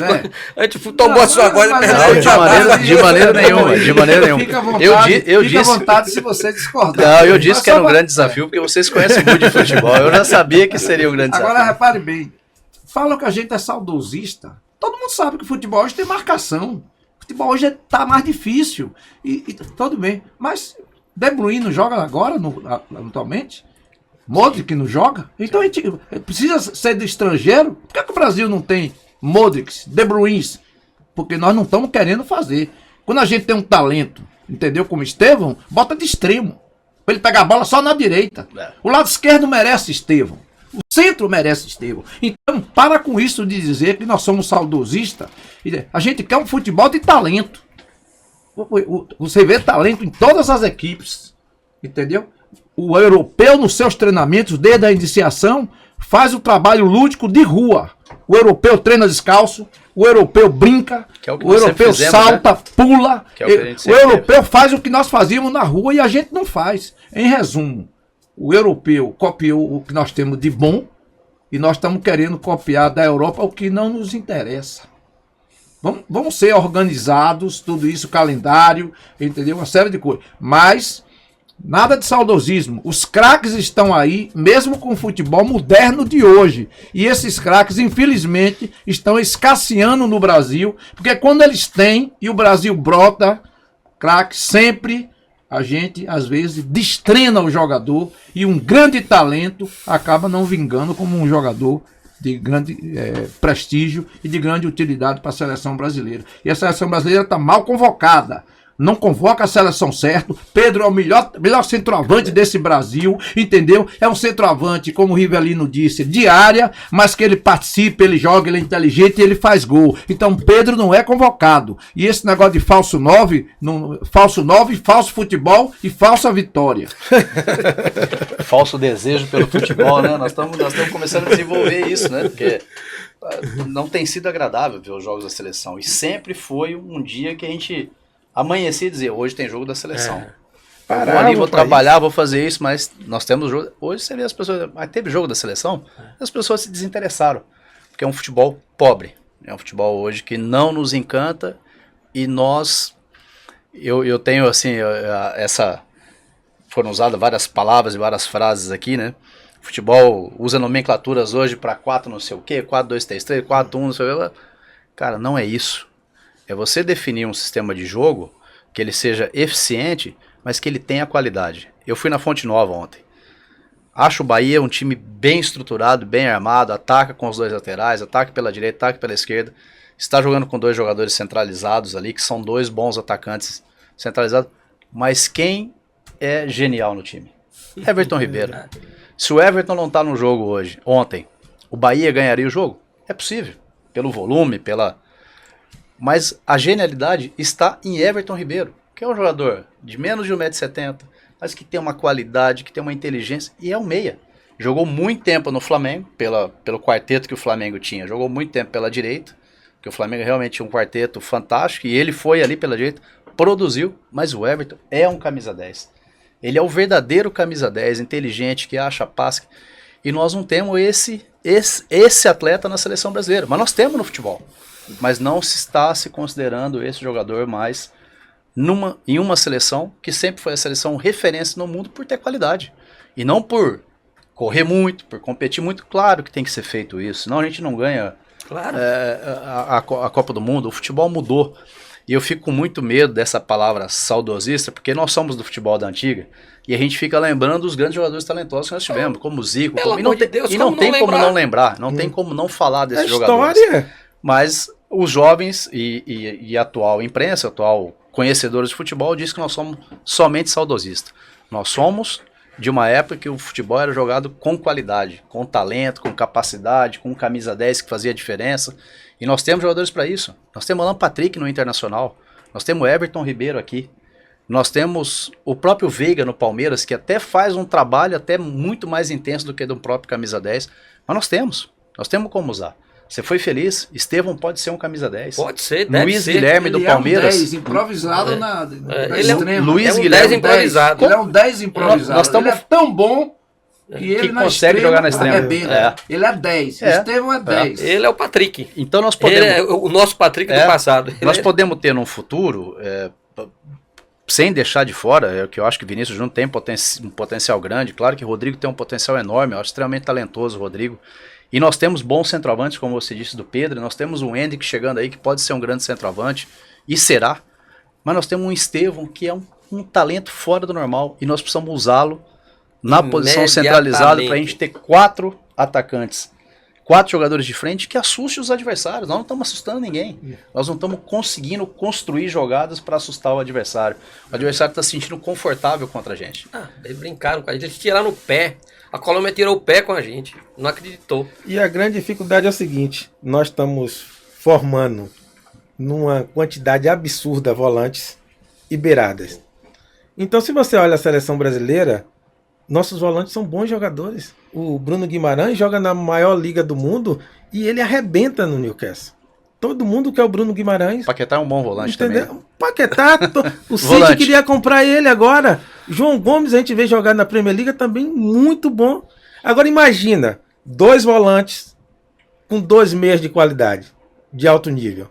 tomou Não, a sua agora. mas perdão, de maneira nenhuma, de maneira nenhuma. Fica à vontade, Eu fica à disse... vontade se você discordar. Não, eu disse Mas que era só um pra- grande desafio, porque vocês conhecem muito de futebol. Eu já sabia que seria um grande Agora, desafio. repare bem, falam que a gente é saudosista. Todo mundo sabe que o futebol hoje tem marcação. O futebol hoje está mais difícil. E tudo bem. Mas De Bruyne não joga agora, atualmente? Modric não joga? Então a gente precisa ser do estrangeiro. Por que o Brasil não tem Modric, De Bruyne? Porque nós não estamos querendo fazer. Quando a gente tem um talento, entendeu? Como Estevão, bota de extremo. Pra ele pegar a bola só na direita. O lado esquerdo merece Estevão. O centro merece Estevão. Então, para com isso de dizer que nós somos saudosistas. A gente quer um futebol de talento. Você vê talento em todas as equipes. Entendeu? O europeu, nos seus treinamentos, desde a iniciação, faz o trabalho lúdico de rua. O europeu treina descalço, o europeu brinca, Que é o que o nós europeu sempre fizemos, salta, pula. Que é o que a gente O sempre europeu faz o que nós fazíamos na rua e a gente não faz. Em resumo, o europeu copiou o que nós temos de bom e nós estamos querendo copiar da Europa o que não nos interessa. Vamos ser organizados, tudo isso, calendário, entendeu? Uma série de coisas. Mas nada de saudosismo. Os craques estão aí, mesmo com o futebol moderno de hoje. E esses craques, infelizmente, estão escasseando no Brasil, porque quando eles têm e o Brasil brota, craque, sempre a gente, às vezes, destrena o jogador e um grande talento acaba não vingando como um jogador de grande prestígio e de grande utilidade para a seleção brasileira. E a seleção brasileira está mal convocada. Não convoca a seleção certo. Pedro é o melhor centroavante desse Brasil, entendeu? É um centroavante, como o Rivelino disse, de área, mas que ele participa, ele joga, ele é inteligente e ele faz gol. Então Pedro não é convocado. E esse negócio de falso 9, falso futebol e falsa vitória. Falso desejo pelo futebol, né? Nós estamos começando a desenvolver isso, né? Porque não tem sido agradável ver os jogos da seleção. E sempre foi um dia que a gente amanhecia e dizia, hoje tem jogo da seleção. Vou ali, vou trabalhar, vou fazer isso, mas nós temos jogo. Hoje você vê as pessoas, mas teve jogo da seleção? As pessoas se desinteressaram. Porque é um futebol pobre. É um futebol hoje que não nos encanta e nós... Eu tenho, assim, foram usadas várias palavras e várias frases aqui, né? Futebol usa nomenclaturas hoje para 4 não sei o quê, 4-2-3-3, 4-1, não sei o quê. Cara, não é isso. É você definir um sistema de jogo que ele seja eficiente, mas que ele tenha qualidade. Eu fui na Fonte Nova ontem. Acho o Bahia um time bem estruturado, bem armado, ataca com os dois laterais, ataca pela direita, ataca pela esquerda. Está jogando com 2 jogadores centralizados ali, que são 2 bons atacantes centralizados. Mas quem é genial no time? Everton Ribeiro. Se o Everton não está no jogo hoje, ontem, o Bahia ganharia o jogo? É possível. Pelo volume, Mas a genialidade está em Everton Ribeiro, que é um jogador de menos de 1,70 m, mas que tem uma qualidade, que tem uma inteligência, e é um meia. Jogou muito tempo no Flamengo, pelo quarteto que o Flamengo tinha. Jogou muito tempo pela direita, que o Flamengo realmente tinha um quarteto fantástico, e ele foi ali pela direita, produziu, mas o Everton é um camisa 10. Ele é o verdadeiro camisa 10, inteligente, que acha passe. E nós não temos esse atleta na seleção brasileira, mas nós temos no futebol. Mas não se está se considerando esse jogador mais em uma seleção que sempre foi a seleção referência no mundo por ter qualidade. E não por correr muito, por competir muito. Claro que tem que ser feito isso, senão a gente não ganha a Copa do Mundo. O futebol mudou. E eu fico com muito medo dessa palavra saudosista, porque nós somos do futebol da antiga. E a gente fica lembrando os grandes jogadores talentosos que nós tivemos, como o Zico. E não tem como não lembrar, não tem como não falar desses jogadores. Mas os jovens e a atual imprensa, atual conhecedores de futebol, diz que nós somos somente saudosistas. Nós somos de uma época que o futebol era jogado com qualidade, com talento, com capacidade, com camisa 10 que fazia diferença. E nós temos jogadores para isso. Nós temos Alan Patrick no Internacional, nós temos Everton Ribeiro aqui, nós temos o próprio Veiga no Palmeiras, que até faz um trabalho até muito mais intenso do que do próprio camisa 10, mas nós temos como usar. Você foi feliz? Estevão pode ser um camisa 10. Pode ser, deve Luiz ser. Guilherme do Palmeiras. Ele é um 10 improvisado na Ele é um extrema. Luiz é um Guilherme 10 improvisado. Ele é um 10 improvisado. Nós estamos- Ele é tão bom E ele que na consegue extrema, jogar na extrema. arrebenta. Ele é 10. Estevão é 10. Ele é o Patrick. Então nós Ele podemos, é o nosso Patrick do passado. nós Ele é- podemos ter num futuro, sem deixar de fora, é o que eu acho que o Vinícius Júnior tem um potencial grande. Claro que o Rodrigo tem um potencial enorme, eu acho extremamente talentoso o Rodrigo. E nós temos bons centroavantes, como você disse, do Pedro. Nós temos o Hendrick chegando aí, que pode ser um grande centroavante, e será. Mas nós temos um Estevão, que é um talento fora do normal, e nós precisamos usá-lo na posição centralizada para a gente ter 4 atacantes, 4 jogadores de frente que assustem os adversários. Nós não estamos assustando ninguém. Nós não estamos conseguindo construir jogadas para assustar o adversário. O adversário está se sentindo confortável contra a gente. Eles brincaram com a gente, eles tiraram o pé. A Colômbia tirou o pé com a gente. Não acreditou. E a grande dificuldade é o seguinte: nós estamos formando numa quantidade absurda volantes e beiradas. Então, se você olha a seleção brasileira, nossos volantes são bons jogadores. O Bruno Guimarães joga na maior liga do mundo e ele arrebenta no Newcastle. Todo mundo quer o Bruno Guimarães. Paquetá é um bom volante Entendeu? também. Paquetá, o City Volante. queria comprar ele agora. João Gomes a gente vê jogar na Premier League também muito bom. Agora imagina, 2 volantes com 2 meias de qualidade, de alto nível.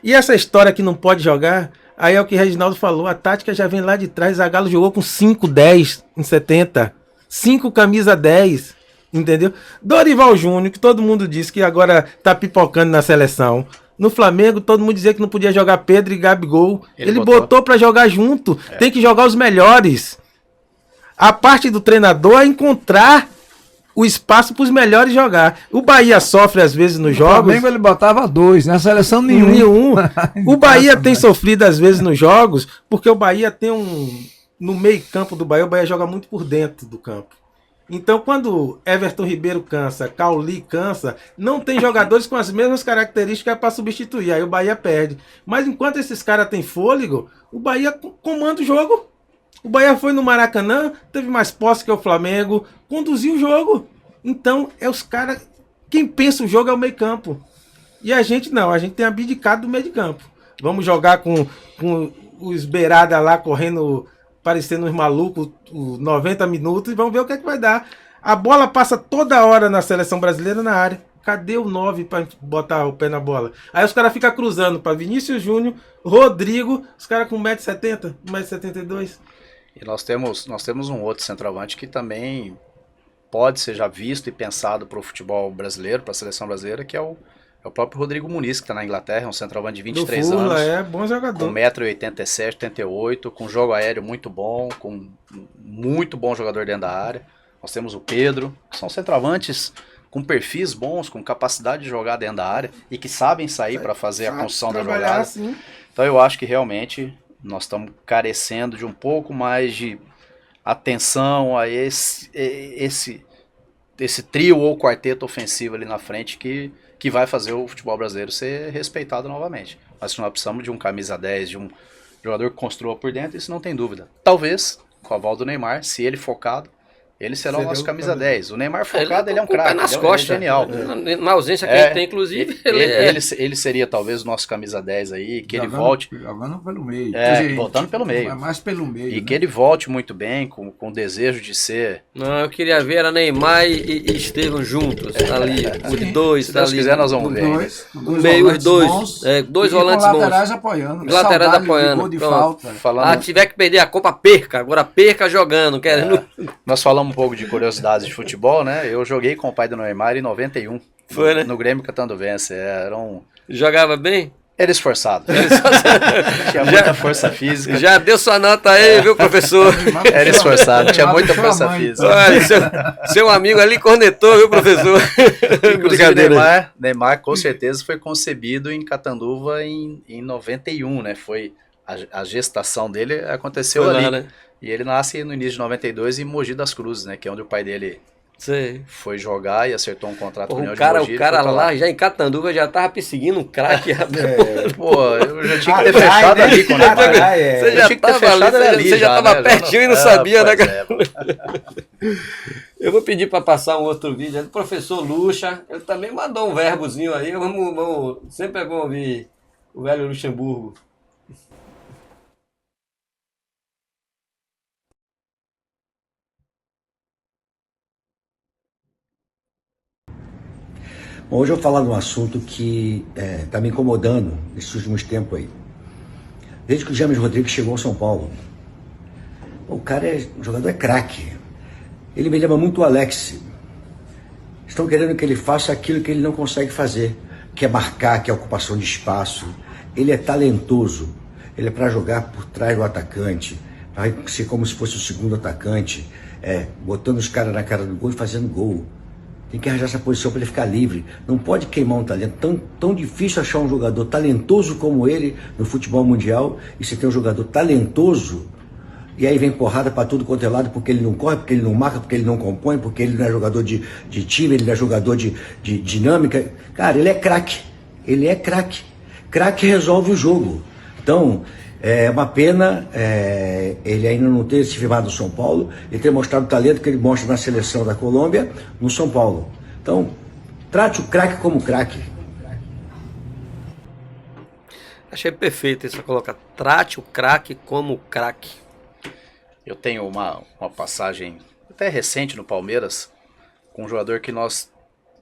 E essa história que não pode jogar, aí é o que o Reginaldo falou, a tática já vem lá de trás. Zagallo jogou com 5-10 em 70, 5 camisa 10, entendeu? Dorival Júnior, que todo mundo diz que agora tá pipocando na seleção. No Flamengo, todo mundo dizia que não podia jogar Pedro e Gabigol. Ele botou para jogar junto. Tem que jogar os melhores. A parte do treinador é encontrar o espaço para os melhores jogar. O Bahia sofre às vezes nos jogos. O Flamengo ele botava 2, na seleção nenhum. Nenhum. O Bahia tem sofrido às vezes nos jogos, porque o Bahia tem no meio campo do Bahia, o Bahia joga muito por dentro do campo. Então, quando Everton Ribeiro cansa, Cauli cansa, não tem jogadores com as mesmas características para substituir. Aí o Bahia perde. Mas enquanto esses caras têm fôlego, o Bahia comanda o jogo. O Bahia foi no Maracanã, teve mais posse que o Flamengo, conduziu o jogo. Então, é os caras... Quem pensa o jogo é o meio campo. E a gente não, a gente tem abdicado do meio de campo. Vamos jogar com os beiradas lá correndo... parecendo uns malucos, 90 minutos, e vamos ver o que é que vai dar. A bola passa toda hora na seleção brasileira na área. Cadê o 9 para botar o pé na bola? Aí os caras ficam cruzando para Vinícius Júnior, Rodrigo, os caras com 1,70m, 1,72m. E nós temos um outro centroavante que também pode ser já visto e pensado para o futebol brasileiro, para a seleção brasileira, que é o próprio Rodrigo Muniz, que está na Inglaterra, é um centroavante de 23 anos. É bom jogador. Com 1,87m, 88, com jogo aéreo muito bom, com muito bom jogador dentro da área. Nós temos o Pedro, que são centroavantes com perfis bons, com capacidade de jogar dentro da área e que sabem sair para fazer a construção da jogada. Assim. Então eu acho que realmente nós estamos carecendo de um pouco mais de atenção a esse trio ou quarteto ofensivo ali na frente que vai fazer o futebol brasileiro ser respeitado novamente. Mas nós precisamos de um camisa 10, de um jogador que construa por dentro, isso não tem dúvida. Talvez, com a volta do Neymar, se ele focado, ele será o nosso camisa 10. O Neymar focado, ele é um craque, nas ele costas, é genial. Na ausência que ele tem, inclusive, ele seria talvez o nosso camisa 10 aí, que ele volte... Jogando pelo meio. Voltando pelo meio. Mais pelo meio. E que ele volte muito bem, com o desejo de ser... Não, eu queria ver era Neymar e Estevão juntos, ali, os dois. Se Deus quiser, nós vamos ver. Os dois. Dois volantes bons. Laterais apoiando. Laterais apoiando. De falta. Tiver que perder a Copa, perca. Agora perca jogando. Querendo... Nós falamos um pouco de curiosidades de futebol, né? Eu joguei com o pai do Neymar em 91. Foi, né? No Grêmio Catanduvense. Jogava bem? Era esforçado. Tinha muita força física. Já deu sua nota aí, viu, professor? Era esforçado, tinha muita força física. Olha, seu amigo ali cornetou, viu, professor? Brincadeira. Neymar com certeza foi concebido em Catanduva em 91, né? Foi a gestação dele aconteceu foi ali. lá, né? E ele nasce no início de 92 em Mogi das Cruzes, né? Que é onde o pai dele foi jogar e acertou um contrato com o União de Mogi. O cara lá, já em Catanduva, já tava perseguindo um craque. Eu já tinha que ter fechado ali com o Neymar. Você já tava ali, você já tava pertinho e não sabia, né, cara? Eu vou pedir para passar um outro vídeo. O professor Lucha, ele também mandou um verbozinho aí. Sempre é bom ouvir o velho Luxemburgo. Bom, hoje eu vou falar de um assunto que está me incomodando nesses últimos tempos aí. Desde que o James Rodrigues chegou ao São Paulo. O o jogador é craque. Ele me lembra muito o Alex. Estão querendo que ele faça aquilo que ele não consegue fazer, que é marcar, que é ocupação de espaço. Ele é talentoso. Ele é para jogar por trás do atacante, para ser como se fosse o segundo atacante, botando os caras na cara do gol e fazendo gol. Tem que arranjar essa posição para ele ficar livre. Não pode queimar um talento. Tão difícil achar um jogador talentoso como ele no futebol mundial. E você tem um jogador talentoso, e aí vem porrada para tudo quanto é lado, porque ele não corre, porque ele não marca, porque ele não compõe, porque ele não é jogador de time, ele não é jogador de dinâmica. Cara, ele é craque. Ele é craque. Craque resolve o jogo. Então, é uma pena ele ainda não ter se firmado no São Paulo e ter mostrado o talento que ele mostra na seleção da Colômbia no São Paulo. Então, trate o craque como craque. Achei perfeito essa coloca. Trate o craque como craque. Eu tenho uma passagem até recente no Palmeiras, com um jogador que nós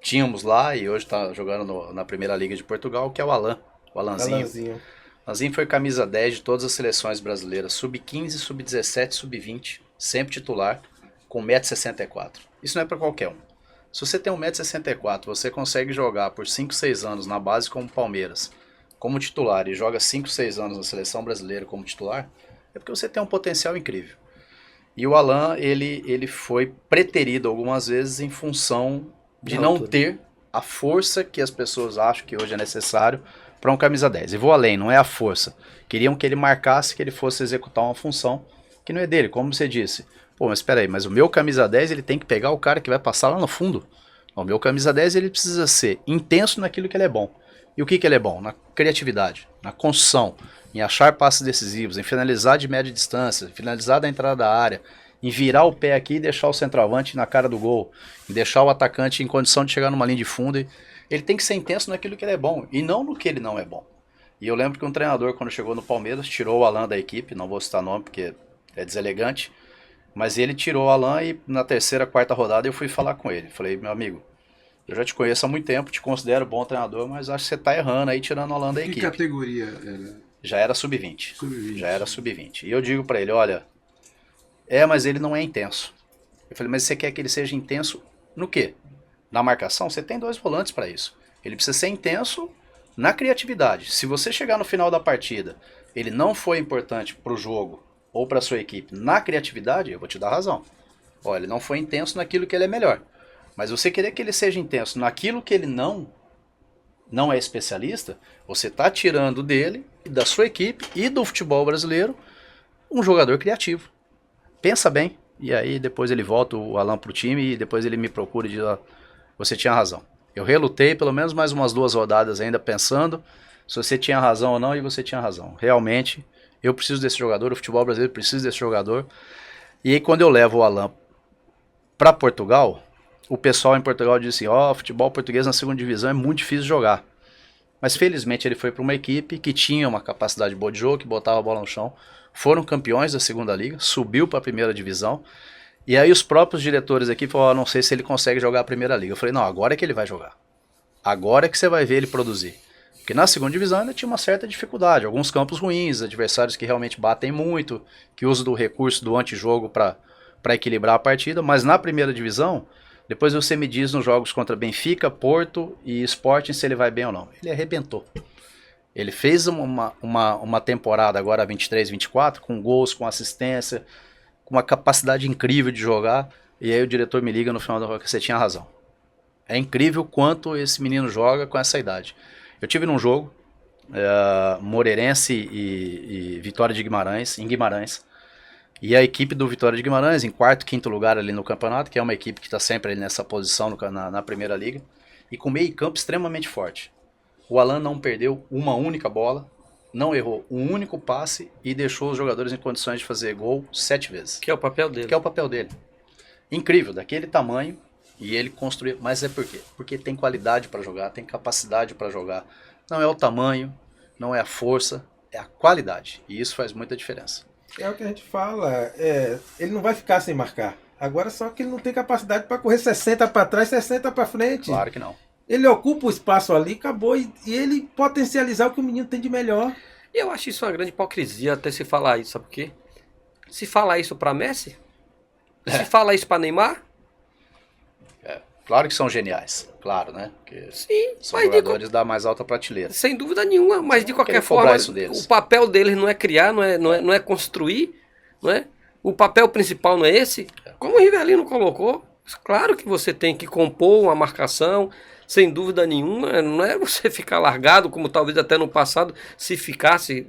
tínhamos lá e hoje está jogando na Primeira Liga de Portugal, que é o Alan. O Alanzinho. Alanzinho foi camisa 10 de todas as seleções brasileiras, sub-15, sub-17, sub-20, sempre titular, com 1,64 m. Isso não é para qualquer um. Se você tem 1,64 m, você consegue jogar por 5, 6 anos na base como Palmeiras, como titular, e joga 5, 6 anos na seleção brasileira como titular, é porque você tem um potencial incrível. E o Alan, ele foi preterido algumas vezes em função de não ter a força que as pessoas acham que hoje é necessário para um camisa 10. E vou além, não é a força. Queriam que ele marcasse, que ele fosse executar uma função que não é dele, como você disse. Pô, mas espera aí, mas o meu camisa 10 ele tem que pegar o cara que vai passar lá no fundo. O meu camisa 10 ele precisa ser intenso naquilo que ele é bom. E o que ele é bom? Na criatividade, na construção, em achar passes decisivos, em finalizar de média distância, finalizar da entrada da área, em virar o pé aqui e deixar o centroavante na cara do gol, em deixar o atacante em condição de chegar numa linha de fundo. Ele tem que ser intenso naquilo que ele é bom e não no que ele não é bom. E eu lembro que um treinador, quando chegou no Palmeiras, tirou o Alan da equipe, não vou citar nome porque é deselegante, mas ele tirou o Alan e na terceira, quarta rodada eu fui falar com ele. Falei, meu amigo, eu já te conheço há muito tempo, te considero bom treinador, mas acho que você tá errando aí tirando o Alan da equipe. Que categoria era? Já era sub-20. Já era Sub-20. sub-20. E eu digo pra ele, olha, mas ele não é intenso. Eu falei, mas você quer que ele seja intenso no quê? Na marcação? Você tem 2 volantes pra isso. Ele precisa ser intenso na criatividade. Se você chegar no final da partida, ele não foi importante pro jogo ou pra sua equipe na criatividade, eu vou te dar razão. Olha, ele não foi intenso naquilo que ele é melhor. Mas você querer que ele seja intenso naquilo que ele não é especialista, você está tirando dele, da sua equipe e do futebol brasileiro um jogador criativo. Pensa bem, e aí depois ele volta o Alan pro time e depois ele me procura e diz, você tinha razão. Eu relutei pelo menos mais umas 2 rodadas ainda pensando se você tinha razão ou não, e você tinha razão. Realmente, eu preciso desse jogador, o futebol brasileiro precisa desse jogador. E aí quando eu levo o Alan para Portugal, o pessoal em Portugal disse assim, futebol português na segunda divisão é muito difícil de jogar. Mas felizmente ele foi para uma equipe que tinha uma capacidade boa de jogo, que botava a bola no chão. Foram campeões da segunda liga, subiu para a primeira divisão. E aí os próprios diretores aqui falaram, não sei se ele consegue jogar a primeira liga. Eu falei, não, agora é que ele vai jogar. Agora é que você vai ver ele produzir. Porque na segunda divisão ainda tinha uma certa dificuldade. Alguns campos ruins, adversários que realmente batem muito, que usam do recurso do antijogo para equilibrar a partida. Mas na primeira divisão, depois você me diz nos jogos contra Benfica, Porto e Sporting se ele vai bem ou não. Ele arrebentou. Ele fez uma temporada agora 23-24 com gols, com assistência, com uma capacidade incrível de jogar. E aí o diretor me liga no final da roda que você tinha razão. É incrível quanto esse menino joga com essa idade. Eu tive num jogo, Moreirense e Vitória de Guimarães, em Guimarães. E a equipe do Vitória de Guimarães, em 4º, 5º lugar ali no campeonato, que é uma equipe que está sempre ali nessa posição na Primeira Liga, e com meio campo extremamente forte. O Alan não perdeu uma única bola, não errou um único passe e deixou os jogadores em condições de fazer gol 7 vezes. Que é o papel dele. Que é o papel dele. Incrível, daquele tamanho, e ele construiu. Mas é por quê? Porque tem qualidade para jogar, tem capacidade para jogar. Não é o tamanho, não é a força, é a qualidade. E isso faz muita diferença. É o que a gente fala, ele não vai ficar sem marcar. Agora só que ele não tem capacidade para correr 60 para trás, 60 para frente. Claro que não. Ele ocupa o espaço ali, acabou, e ele potencializar o que o menino tem de melhor. E eu acho isso uma grande hipocrisia até se falar isso, sabe por quê? Se falar isso pra Messi, se falar isso pra Neymar, Claro que são geniais, claro, né? Porque sim, são mas jogadores da mais alta prateleira. sem dúvida nenhuma, mas de qualquer querer cobrar forma, isso deles. o papel deles não é criar, não é construir, não é? O papel principal não é esse? Como o Rivelino colocou, claro que você tem que compor uma marcação, sem dúvida nenhuma, não é você ficar largado, como talvez até no passado se ficasse.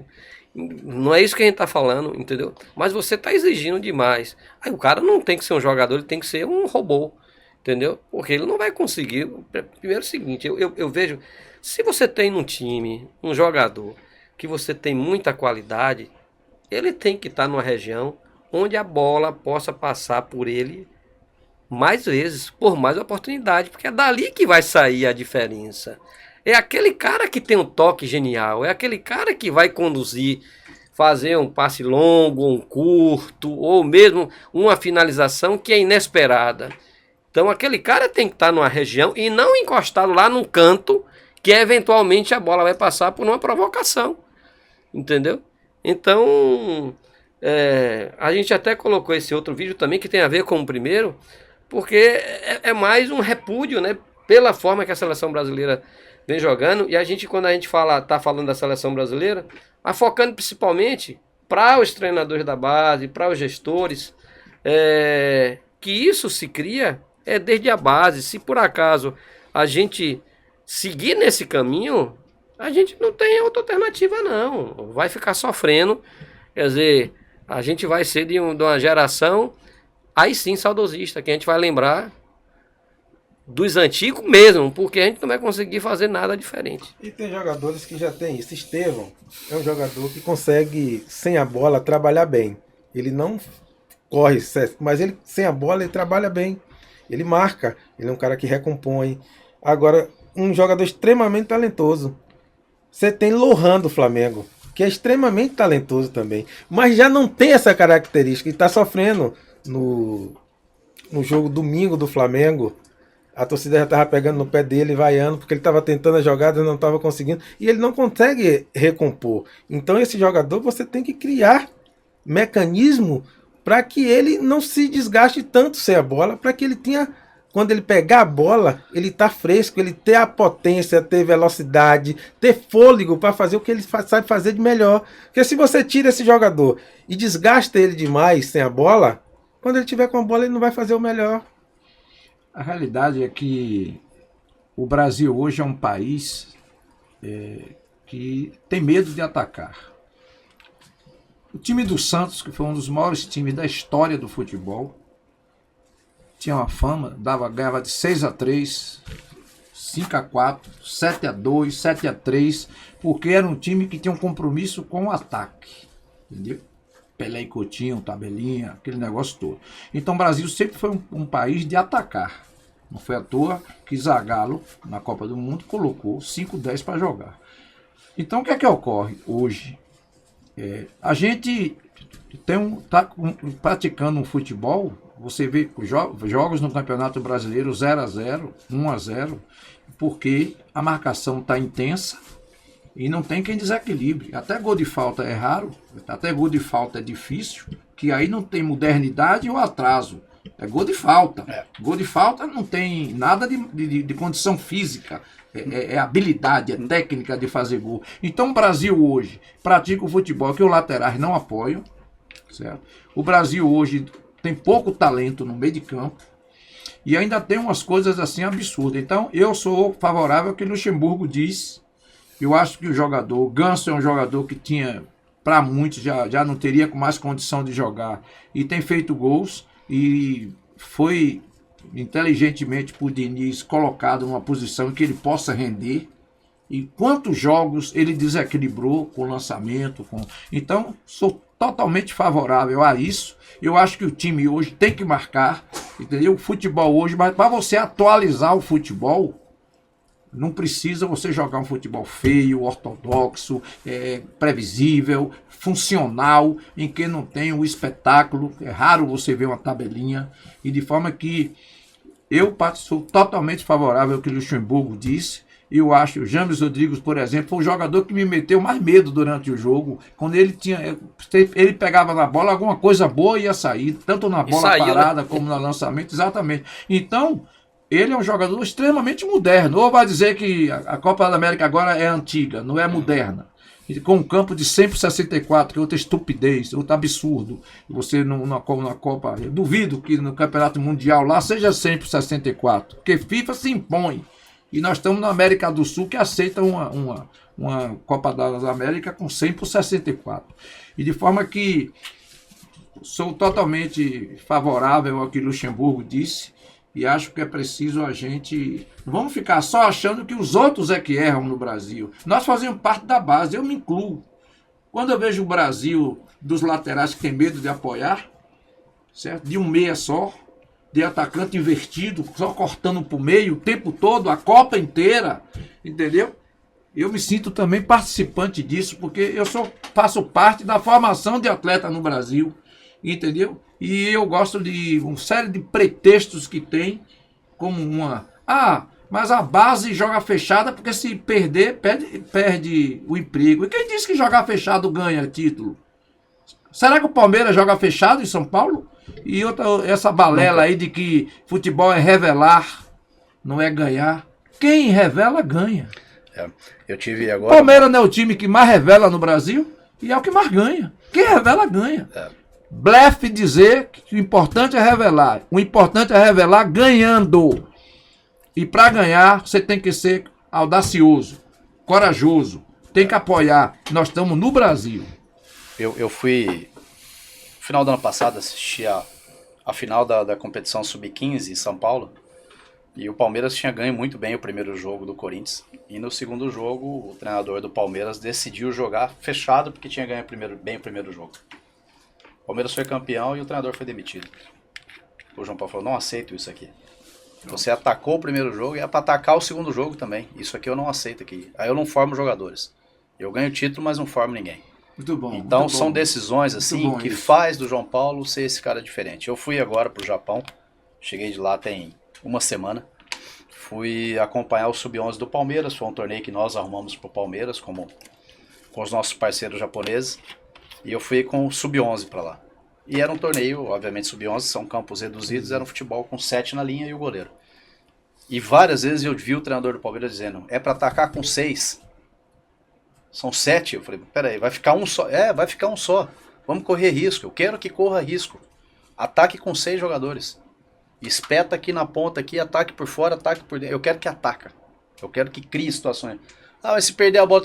Não é isso que a gente está falando, entendeu? Mas você está exigindo demais. Aí o cara não tem que ser um jogador, ele tem que ser um robô, entendeu? Porque ele não vai conseguir. Primeiro é o seguinte, eu vejo, se você tem num time um jogador que você tem muita qualidade, ele tem que estar numa região onde a bola possa passar por ele mais vezes, por mais oportunidade, porque é dali que vai sair a diferença. É aquele cara que tem um toque genial, é aquele cara que vai conduzir, fazer um passe longo, um curto, ou mesmo uma finalização que é inesperada. Então aquele cara tem que estar numa região e não encostado lá num canto que eventualmente a bola vai passar por uma provocação. Entendeu? Então, a gente até colocou esse outro vídeo também que tem a ver com o primeiro, porque é mais um repúdio, né, pela forma que a seleção brasileira vem jogando. E a gente, quando a gente tá falando da seleção brasileira, focando principalmente para os treinadores da base, para os gestores, que isso se cria desde a base. Se por acaso a gente seguir nesse caminho, a gente não tem outra alternativa não, vai ficar sofrendo. Quer dizer, a gente vai ser de uma geração, aí sim, saudosista, que a gente vai lembrar dos antigos mesmo, porque a gente não vai conseguir fazer nada diferente. E tem jogadores que já tem isso. Estevão é um jogador que consegue, sem a bola, trabalhar bem. Ele não corre, mas ele sem a bola ele trabalha bem. Ele marca, ele é um cara que recompõe. Agora, um jogador extremamente talentoso. Você tem Lohan do Flamengo, que é extremamente talentoso também, mas já não tem essa característica e está sofrendo no jogo domingo do Flamengo. A torcida já estava pegando no pé dele, vaiando, porque ele estava tentando a jogada e não estava conseguindo, e ele não consegue recompor. Então esse jogador você tem que criar mecanismo para que ele não se desgaste tanto sem a bola, para que ele tenha, quando ele pegar a bola, ele tá fresco, ele ter a potência, ter velocidade, ter fôlego para fazer o que ele sabe fazer de melhor. Porque se você tira esse jogador e desgasta ele demais sem a bola, quando ele tiver com a bola ele não vai fazer o melhor. A realidade é que o Brasil hoje é um país que tem medo de atacar. O time do Santos, que foi um dos maiores times da história do futebol, tinha uma fama, ganhava de 6-3, 5-4, 7-2, 7-3, porque era um time que tinha um compromisso com o ataque, entendeu? Pelé e Coutinho, tabelinha, aquele negócio todo. Então o Brasil sempre foi um país de atacar. Não foi à toa que Zagallo, na Copa do Mundo, colocou 5-10 para jogar. Então o que é que ocorre hoje? A gente está praticando um futebol, você vê jogos no Campeonato Brasileiro 0-0, 1-0, porque a marcação está intensa e não tem quem desequilibre. Até gol de falta é raro, até gol de falta é difícil, que aí não tem modernidade ou atraso. É gol de falta. Gol de falta não tem nada de condição física. É habilidade, é técnica de fazer gol. Então o Brasil hoje pratica o futebol que os laterais não apoiam, certo? O Brasil hoje tem pouco talento no meio de campo e ainda tem umas coisas assim absurdas. Então eu sou favorável ao que Luxemburgo diz. Eu acho que o jogador, Ganso é um jogador que tinha, para muitos, já não teria mais condição de jogar e tem feito gols e foi inteligentemente por Diniz colocado numa posição em que ele possa render. E quantos jogos ele desequilibrou com o lançamento. Então, sou totalmente favorável a isso. Eu acho que o time hoje tem que marcar, entendeu? O futebol hoje, mas para você atualizar o futebol, não precisa você jogar um futebol feio, ortodoxo, previsível, funcional, em que não tem o espetáculo. É raro você ver uma tabelinha. E de forma que eu sou totalmente favorável ao que o Luxemburgo disse. E eu acho o James Rodrigues, por exemplo, foi o jogador que me meteu mais medo durante o jogo. Quando ele pegava na bola, alguma coisa boa ia sair, tanto na bola parada, né, como no lançamento, exatamente. Então, ele é um jogador extremamente moderno. Ou vai dizer que a Copa da América agora é antiga, não é moderna. Com um campo de 100/64, que é outra estupidez, outro absurdo. Você na Copa, eu duvido que no Campeonato Mundial lá seja 100/64, porque FIFA se impõe. E nós estamos na América do Sul, que aceita uma Copa da América com 100/64. E de forma que sou totalmente favorável ao que Luxemburgo disse, e acho que é preciso a gente... Não vamos ficar só achando que os outros é que erram no Brasil. Nós fazemos parte da base, eu me incluo. Quando eu vejo o Brasil dos laterais que tem medo de apoiar, certo? De um meia só, de atacante invertido, só cortando pro meio o tempo todo, a Copa inteira, entendeu? Eu me sinto também participante disso, porque eu faço parte da formação de atleta no Brasil, entendeu? E eu gosto de uma série de pretextos que tem, como mas a base joga fechada, porque se perder, perde o emprego. E quem disse que jogar fechado ganha título? Será que o Palmeiras joga fechado em São Paulo? E essa balela aí de que futebol é revelar, não é ganhar. Quem revela, ganha. Eu tive agora... Palmeiras não é o time que mais revela no Brasil e é o que mais ganha. Quem revela, ganha. Blefe dizer que o importante é revelar. O importante é revelar ganhando. E para ganhar, você tem que ser audacioso, corajoso, tem que apoiar. Nós estamos no Brasil. Eu fui, no final do ano passado, assisti a final da competição Sub-15 em São Paulo, e o Palmeiras tinha ganho muito bem o primeiro jogo do Corinthians, e no segundo jogo o treinador do Palmeiras decidiu jogar fechado porque tinha ganho bem o primeiro jogo. O Palmeiras foi campeão e o treinador foi demitido. O João Paulo falou, não aceito isso aqui. Você atacou o primeiro jogo e é para atacar o segundo jogo também. Isso aqui eu não aceito aqui. Aí eu não formo jogadores. Eu ganho título, mas não formo ninguém. Muito bom. Então muito são bom. decisões assim que isso. faz do João Paulo ser esse cara diferente. Eu fui agora pro Japão. Cheguei de lá tem uma semana. Fui acompanhar o Sub-11 do Palmeiras. Foi um torneio que nós arrumamos pro Palmeiras com os nossos parceiros japoneses. E eu fui com o Sub-11 para lá. E era um torneio, obviamente, Sub-11, são campos reduzidos, era um futebol com 7 na linha e o goleiro. E várias vezes eu vi o treinador do Palmeiras dizendo, é para atacar com 6. São 7. Eu falei, peraí, vai ficar um só? Vai ficar um só. Vamos correr risco, eu quero que corra risco. Ataque com 6 jogadores. Espeta aqui na ponta, aqui, ataque por fora, ataque por dentro. Eu quero que ataca. Eu quero que crie situações. Mas se perder a bola,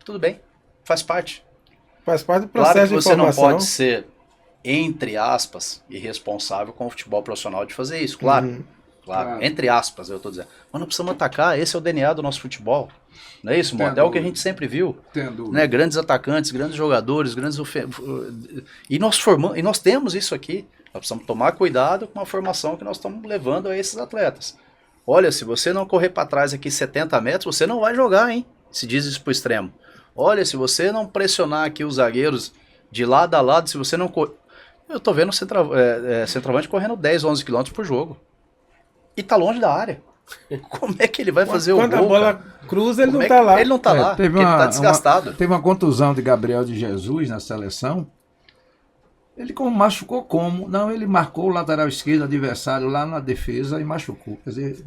tudo bem, faz parte. Faz parte do processo de formação. Claro que você não pode ser, entre aspas, irresponsável com o futebol profissional de fazer isso, claro. Claro. Entre aspas, eu tô dizendo. Mas não precisamos atacar, esse é o DNA do nosso futebol. Não é isso, Mota? É o que a gente sempre viu. Né? Grandes atacantes, grandes jogadores, e nós temos isso aqui. Nós precisamos tomar cuidado com a formação que nós estamos levando a esses atletas. Olha, se você não correr para trás aqui 70 metros, você não vai jogar, hein? Se diz isso pro extremo. Olha, se você não pressionar aqui os zagueiros de lado a lado, se você não... Eu tô vendo o centroavante correndo 10, 11 km por jogo. E tá longe da área. Como é que ele vai fazer o gol? Quando a bola cruza, ele não tá lá. Ele não tá lá, porque ele tá desgastado. Teve uma contusão de Gabriel de Jesus na seleção. Ele machucou como? Não, ele marcou o lateral esquerdo adversário lá na defesa e machucou. Quer dizer,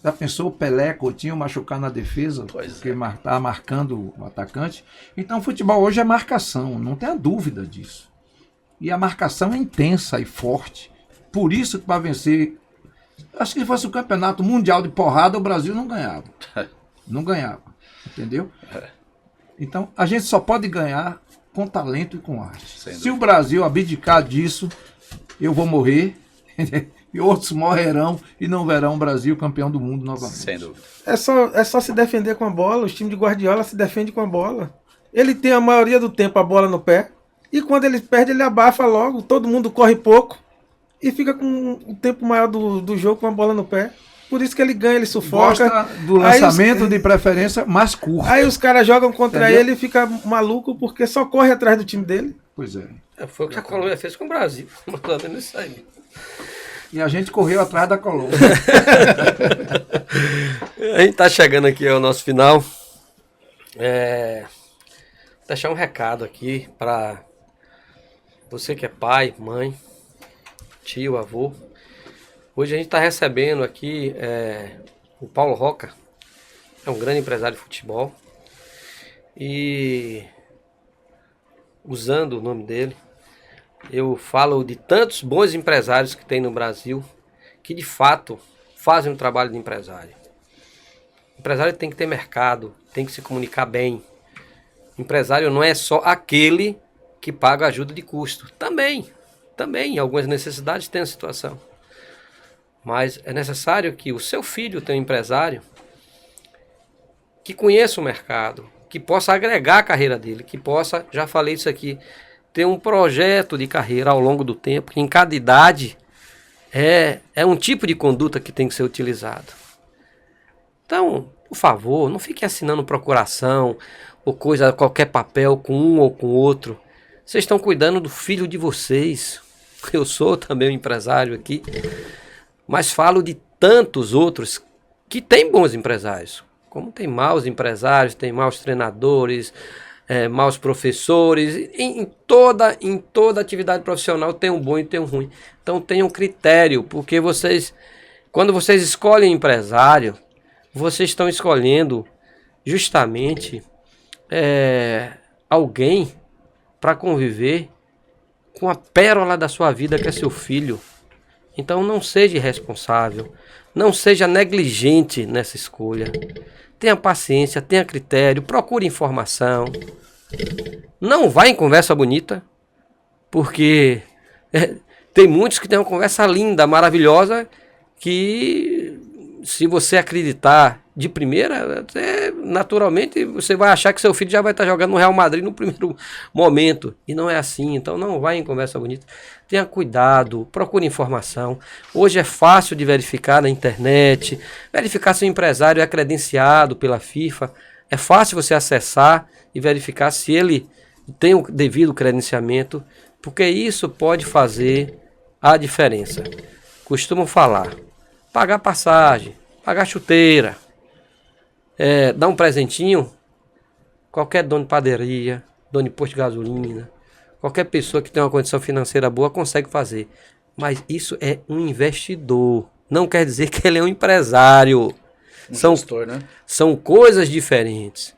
já pensou o Pelé, Coutinho machucar na defesa? Porque tá marcando o atacante. Então o futebol hoje é marcação, não tenha dúvida disso. E a marcação é intensa e forte. Por isso que para vencer... Acho que se fosse o campeonato mundial de porrada, o Brasil não ganhava. Não ganhava. Entendeu? Então, a gente só pode ganhar com talento e com arte. Se o Brasil abdicar disso, eu vou morrer. E outros morrerão e não verão o Brasil campeão do mundo novamente. Sem dúvida. É só se defender com a bola. Os times de Guardiola se defendem com a bola. Ele tem a maioria do tempo a bola no pé. E quando ele perde, ele abafa logo. Todo mundo corre pouco. E fica com o tempo maior do jogo com a bola no pé. Por isso que ele ganha, ele sufoca. Gosta do lançamento de preferência mais curto. Aí os caras jogam contra ele e fica maluco porque só corre atrás do time dele. Pois é. Foi o que a Colômbia fez com o Brasil. Mandando isso aí. E a gente correu atrás da Colômbia. A gente tá chegando aqui ao nosso final. Deixar um recado aqui para você que é pai, mãe, tio, avô. Hoje a gente está recebendo aqui o Paulo Roca, é um grande empresário de futebol. E usando o nome dele, eu falo de tantos bons empresários que tem no Brasil, que de fato fazem um trabalho de empresário. O empresário tem que ter mercado, tem que se comunicar bem. O empresário não é só aquele que paga ajuda de custo. Também, em algumas necessidades tem a situação. Mas é necessário que o seu filho tenha um empresário que conheça o mercado, que possa agregar a carreira dele, que possa, já falei isso aqui, ter um projeto de carreira ao longo do tempo, que em cada idade é um tipo de conduta que tem que ser utilizado. Então, por favor, não fique assinando procuração ou qualquer papel com um ou com outro. Vocês estão cuidando do filho de vocês. Eu sou também um empresário aqui, mas falo de tantos outros que têm bons empresários. Como tem maus empresários, tem maus treinadores, maus professores. Em toda atividade profissional tem um bom e tem um ruim. Então tenham critério, porque quando vocês escolhem empresário, vocês estão escolhendo justamente alguém para conviver com a pérola da sua vida, que é seu filho. Então não seja irresponsável, não seja negligente nessa escolha. Tenha paciência, tenha critério, procure informação. Não vá em conversa bonita, porque tem muitos que têm uma conversa linda, maravilhosa, que se você acreditar de primeira, naturalmente você vai achar que seu filho já vai estar jogando no Real Madrid no primeiro momento. E não é assim, então não vai em conversa bonita. Tenha cuidado, procure informação. Hoje é fácil de verificar na internet, verificar se o empresário é credenciado pela FIFA. É fácil você acessar e verificar se ele tem o devido credenciamento, porque isso pode fazer a diferença. Costumo falar, pagar passagem, pagar chuteira, dar um presentinho, qualquer dono de padaria, dono de posto de gasolina, qualquer pessoa que tem uma condição financeira boa consegue fazer. Mas isso é um investidor. Não quer dizer que ele é um empresário. Gestor, né? São coisas diferentes.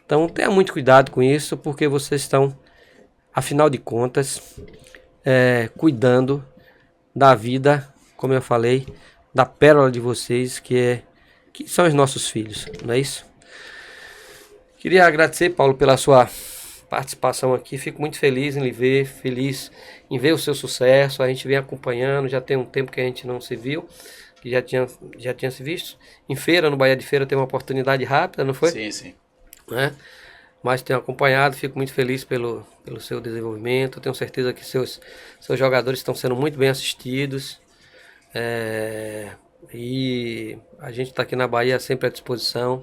Então tenha muito cuidado com isso, porque vocês estão, afinal de contas, cuidando da vida, como eu falei, da pérola de vocês, que são os nossos filhos, não é isso? Queria agradecer, Paulo, pela sua participação aqui. Fico muito feliz em lhe ver, feliz em ver o seu sucesso. A gente vem acompanhando, já tem um tempo que a gente não se viu, que já tinha se visto. Em feira, no Bahia de Feira, tem uma oportunidade rápida, não foi? Sim, sim. Mas tenho acompanhado, fico muito feliz pelo seu desenvolvimento. Tenho certeza que seus jogadores estão sendo muito bem assistidos. E a gente está aqui na Bahia sempre à disposição.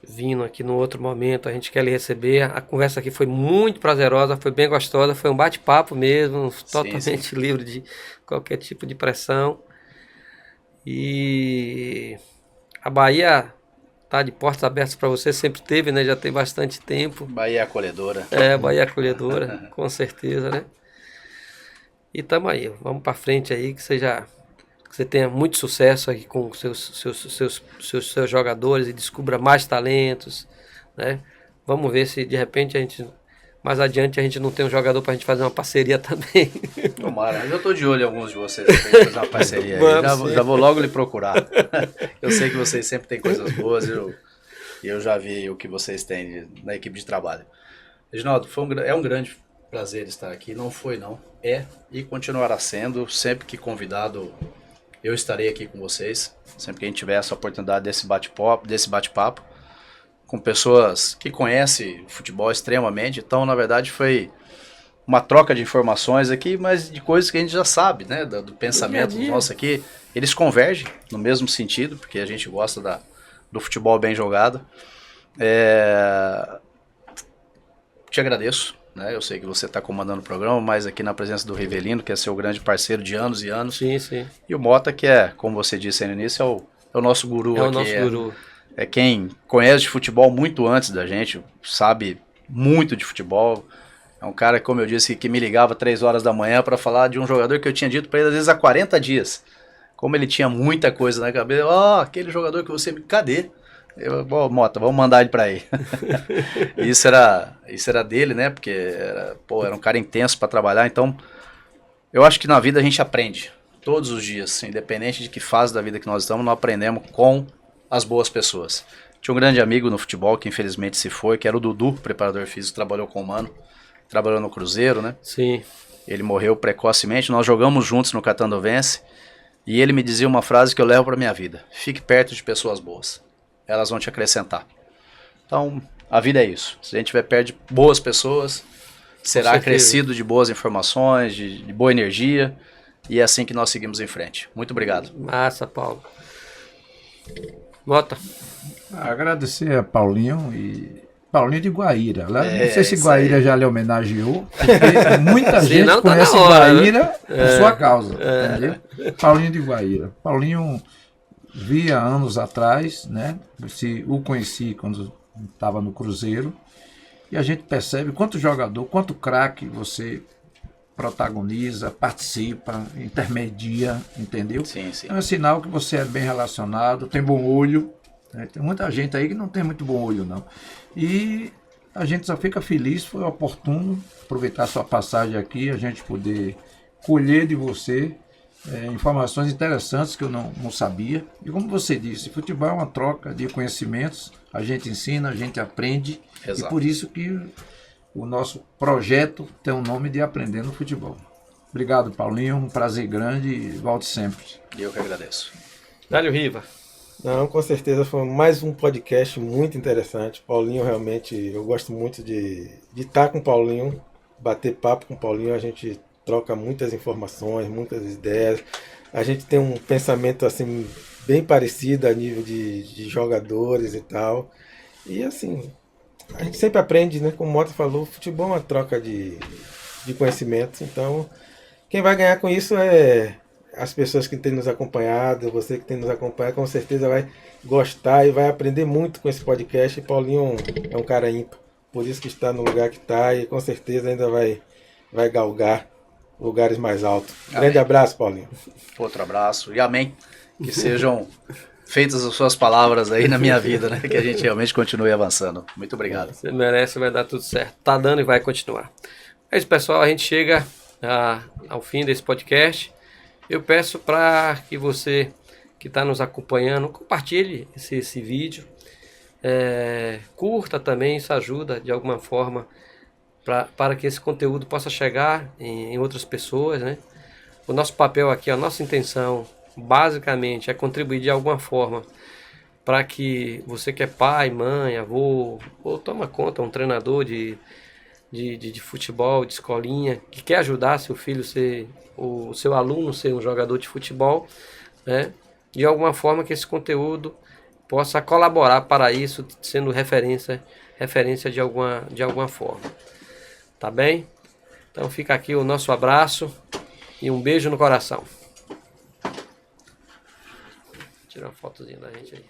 Vindo aqui no outro momento, a gente quer lhe receber. A conversa aqui foi muito prazerosa, foi bem gostosa, foi um bate-papo mesmo, totalmente livre de qualquer tipo de pressão. E a Bahia tá de portas abertas para você, sempre teve, né? Já tem bastante tempo. Bahia acolhedora. Bahia acolhedora, com certeza, né? E tamo aí, vamos para frente aí, que você tenha muito sucesso aqui com seus jogadores e descubra mais talentos, né? Vamos ver se de repente mais adiante a gente não tem um jogador pra gente fazer uma parceria também. Tomara, eu tô de olho em alguns de vocês pra gente fazer uma parceria aí. Já vou logo lhe procurar. Eu sei que vocês sempre têm coisas boas e eu já vi o que vocês têm na equipe de trabalho. Reginaldo, é um grande prazer estar aqui, não foi não, e continuará sendo. Sempre que convidado eu estarei aqui com vocês, sempre que a gente tiver essa oportunidade desse bate-papo com pessoas que conhecem o futebol extremamente. Então, na verdade, foi uma troca de informações aqui, mas de coisas que a gente já sabe, né, do pensamento nosso aqui. Eles convergem no mesmo sentido, porque a gente gosta do futebol bem jogado. Te agradeço né? Eu sei que você está comandando o programa, mas aqui na presença do Rivelino, que é seu grande parceiro de anos e anos. Sim, sim. E o Mota, que é, como você disse aí no início, é o nosso guru É o aqui. nosso guru. É quem conhece de futebol muito antes da gente, sabe muito de futebol. É um cara, como eu disse, que me ligava 3 horas da manhã para falar de um jogador que eu tinha dito para ele às vezes há 40 dias. Como ele tinha muita coisa na cabeça, aquele jogador que você... Cadê? Mota, vamos mandar ele para aí. Isso era dele, né? Porque era um cara intenso para trabalhar. Então, eu acho que na vida a gente aprende todos os dias, independente de que fase da vida que nós estamos, nós aprendemos com as boas pessoas. Tinha um grande amigo no futebol que infelizmente se foi, que era o Dudu, preparador físico, trabalhou com o Mano, trabalhou no Cruzeiro, né? Sim. Ele morreu precocemente, nós jogamos juntos no Catanduvense e ele me dizia uma frase que eu levo para minha vida: fique perto de pessoas boas, elas vão te acrescentar. Então, a vida é isso. Se a gente estiver perto de boas pessoas, será acrescido de boas informações, de boa energia, e é assim que nós seguimos em frente. Muito obrigado. Massa, Paulo. Mota. Agradecer a Paulinho de Guaíra. Lá, não sei se isso Guaíra aí. já lhe homenageou, porque muita gente não, tá conhece na hora, Guaíra por sua causa. Entendeu? Paulinho de Guaíra. Paulinho via anos atrás, né? O conheci quando estava no Cruzeiro, e a gente percebe quanto jogador, quanto craque você protagoniza, participa, intermedia, entendeu? Sim, sim. É um sinal que você é bem relacionado, tem bom olho, né? Tem muita gente aí que não tem muito bom olho, não. E a gente só fica feliz, foi oportuno aproveitar sua passagem aqui, a gente poder colher de você informações interessantes que eu não sabia. E como você disse, futebol é uma troca de conhecimentos, a gente ensina, a gente aprende. Exato. E por isso que o nosso projeto tem o nome de Aprendendo Futebol. Obrigado, Paulinho, um prazer grande e volte sempre. Eu que agradeço. Dálio Riva. Não, com certeza foi mais um podcast muito interessante. Paulinho, realmente, eu gosto muito de estar com o Paulinho, bater papo com o Paulinho, a gente troca muitas informações, muitas ideias. A gente tem um pensamento assim bem parecido a nível de jogadores e tal. E assim, a gente sempre aprende, né? Como o Mota falou, futebol é uma troca de conhecimentos. Então, quem vai ganhar com isso é as pessoas que têm nos acompanhado, você que tem nos acompanhado, com certeza vai gostar e vai aprender muito com esse podcast. E Paulinho é um cara ímpar, por isso que está no lugar que está e com certeza ainda vai galgar lugares mais altos. Grande abraço, Paulinho. Outro abraço e amém. Que sejam feitas as suas palavras aí na minha vida, né? Que a gente realmente continue avançando. Muito obrigado. Você merece, vai dar tudo certo. Tá dando e vai continuar. É isso, pessoal. A gente chega ao fim desse podcast. Eu peço para que você que está nos acompanhando, compartilhe esse vídeo. Curta também, isso ajuda de alguma forma para que esse conteúdo possa chegar em outras pessoas, né? O nosso papel aqui, a nossa intenção, basicamente, é contribuir de alguma forma para que você que é pai, mãe, avô, ou toma conta, um treinador de futebol, de escolinha, que quer ajudar seu filho, o seu aluno ser um jogador de futebol, né? De alguma forma que esse conteúdo possa colaborar para isso, sendo referência de alguma forma. Tá bem? Então fica aqui o nosso abraço e um beijo no coração. Vou tirar uma fotozinha da gente aí.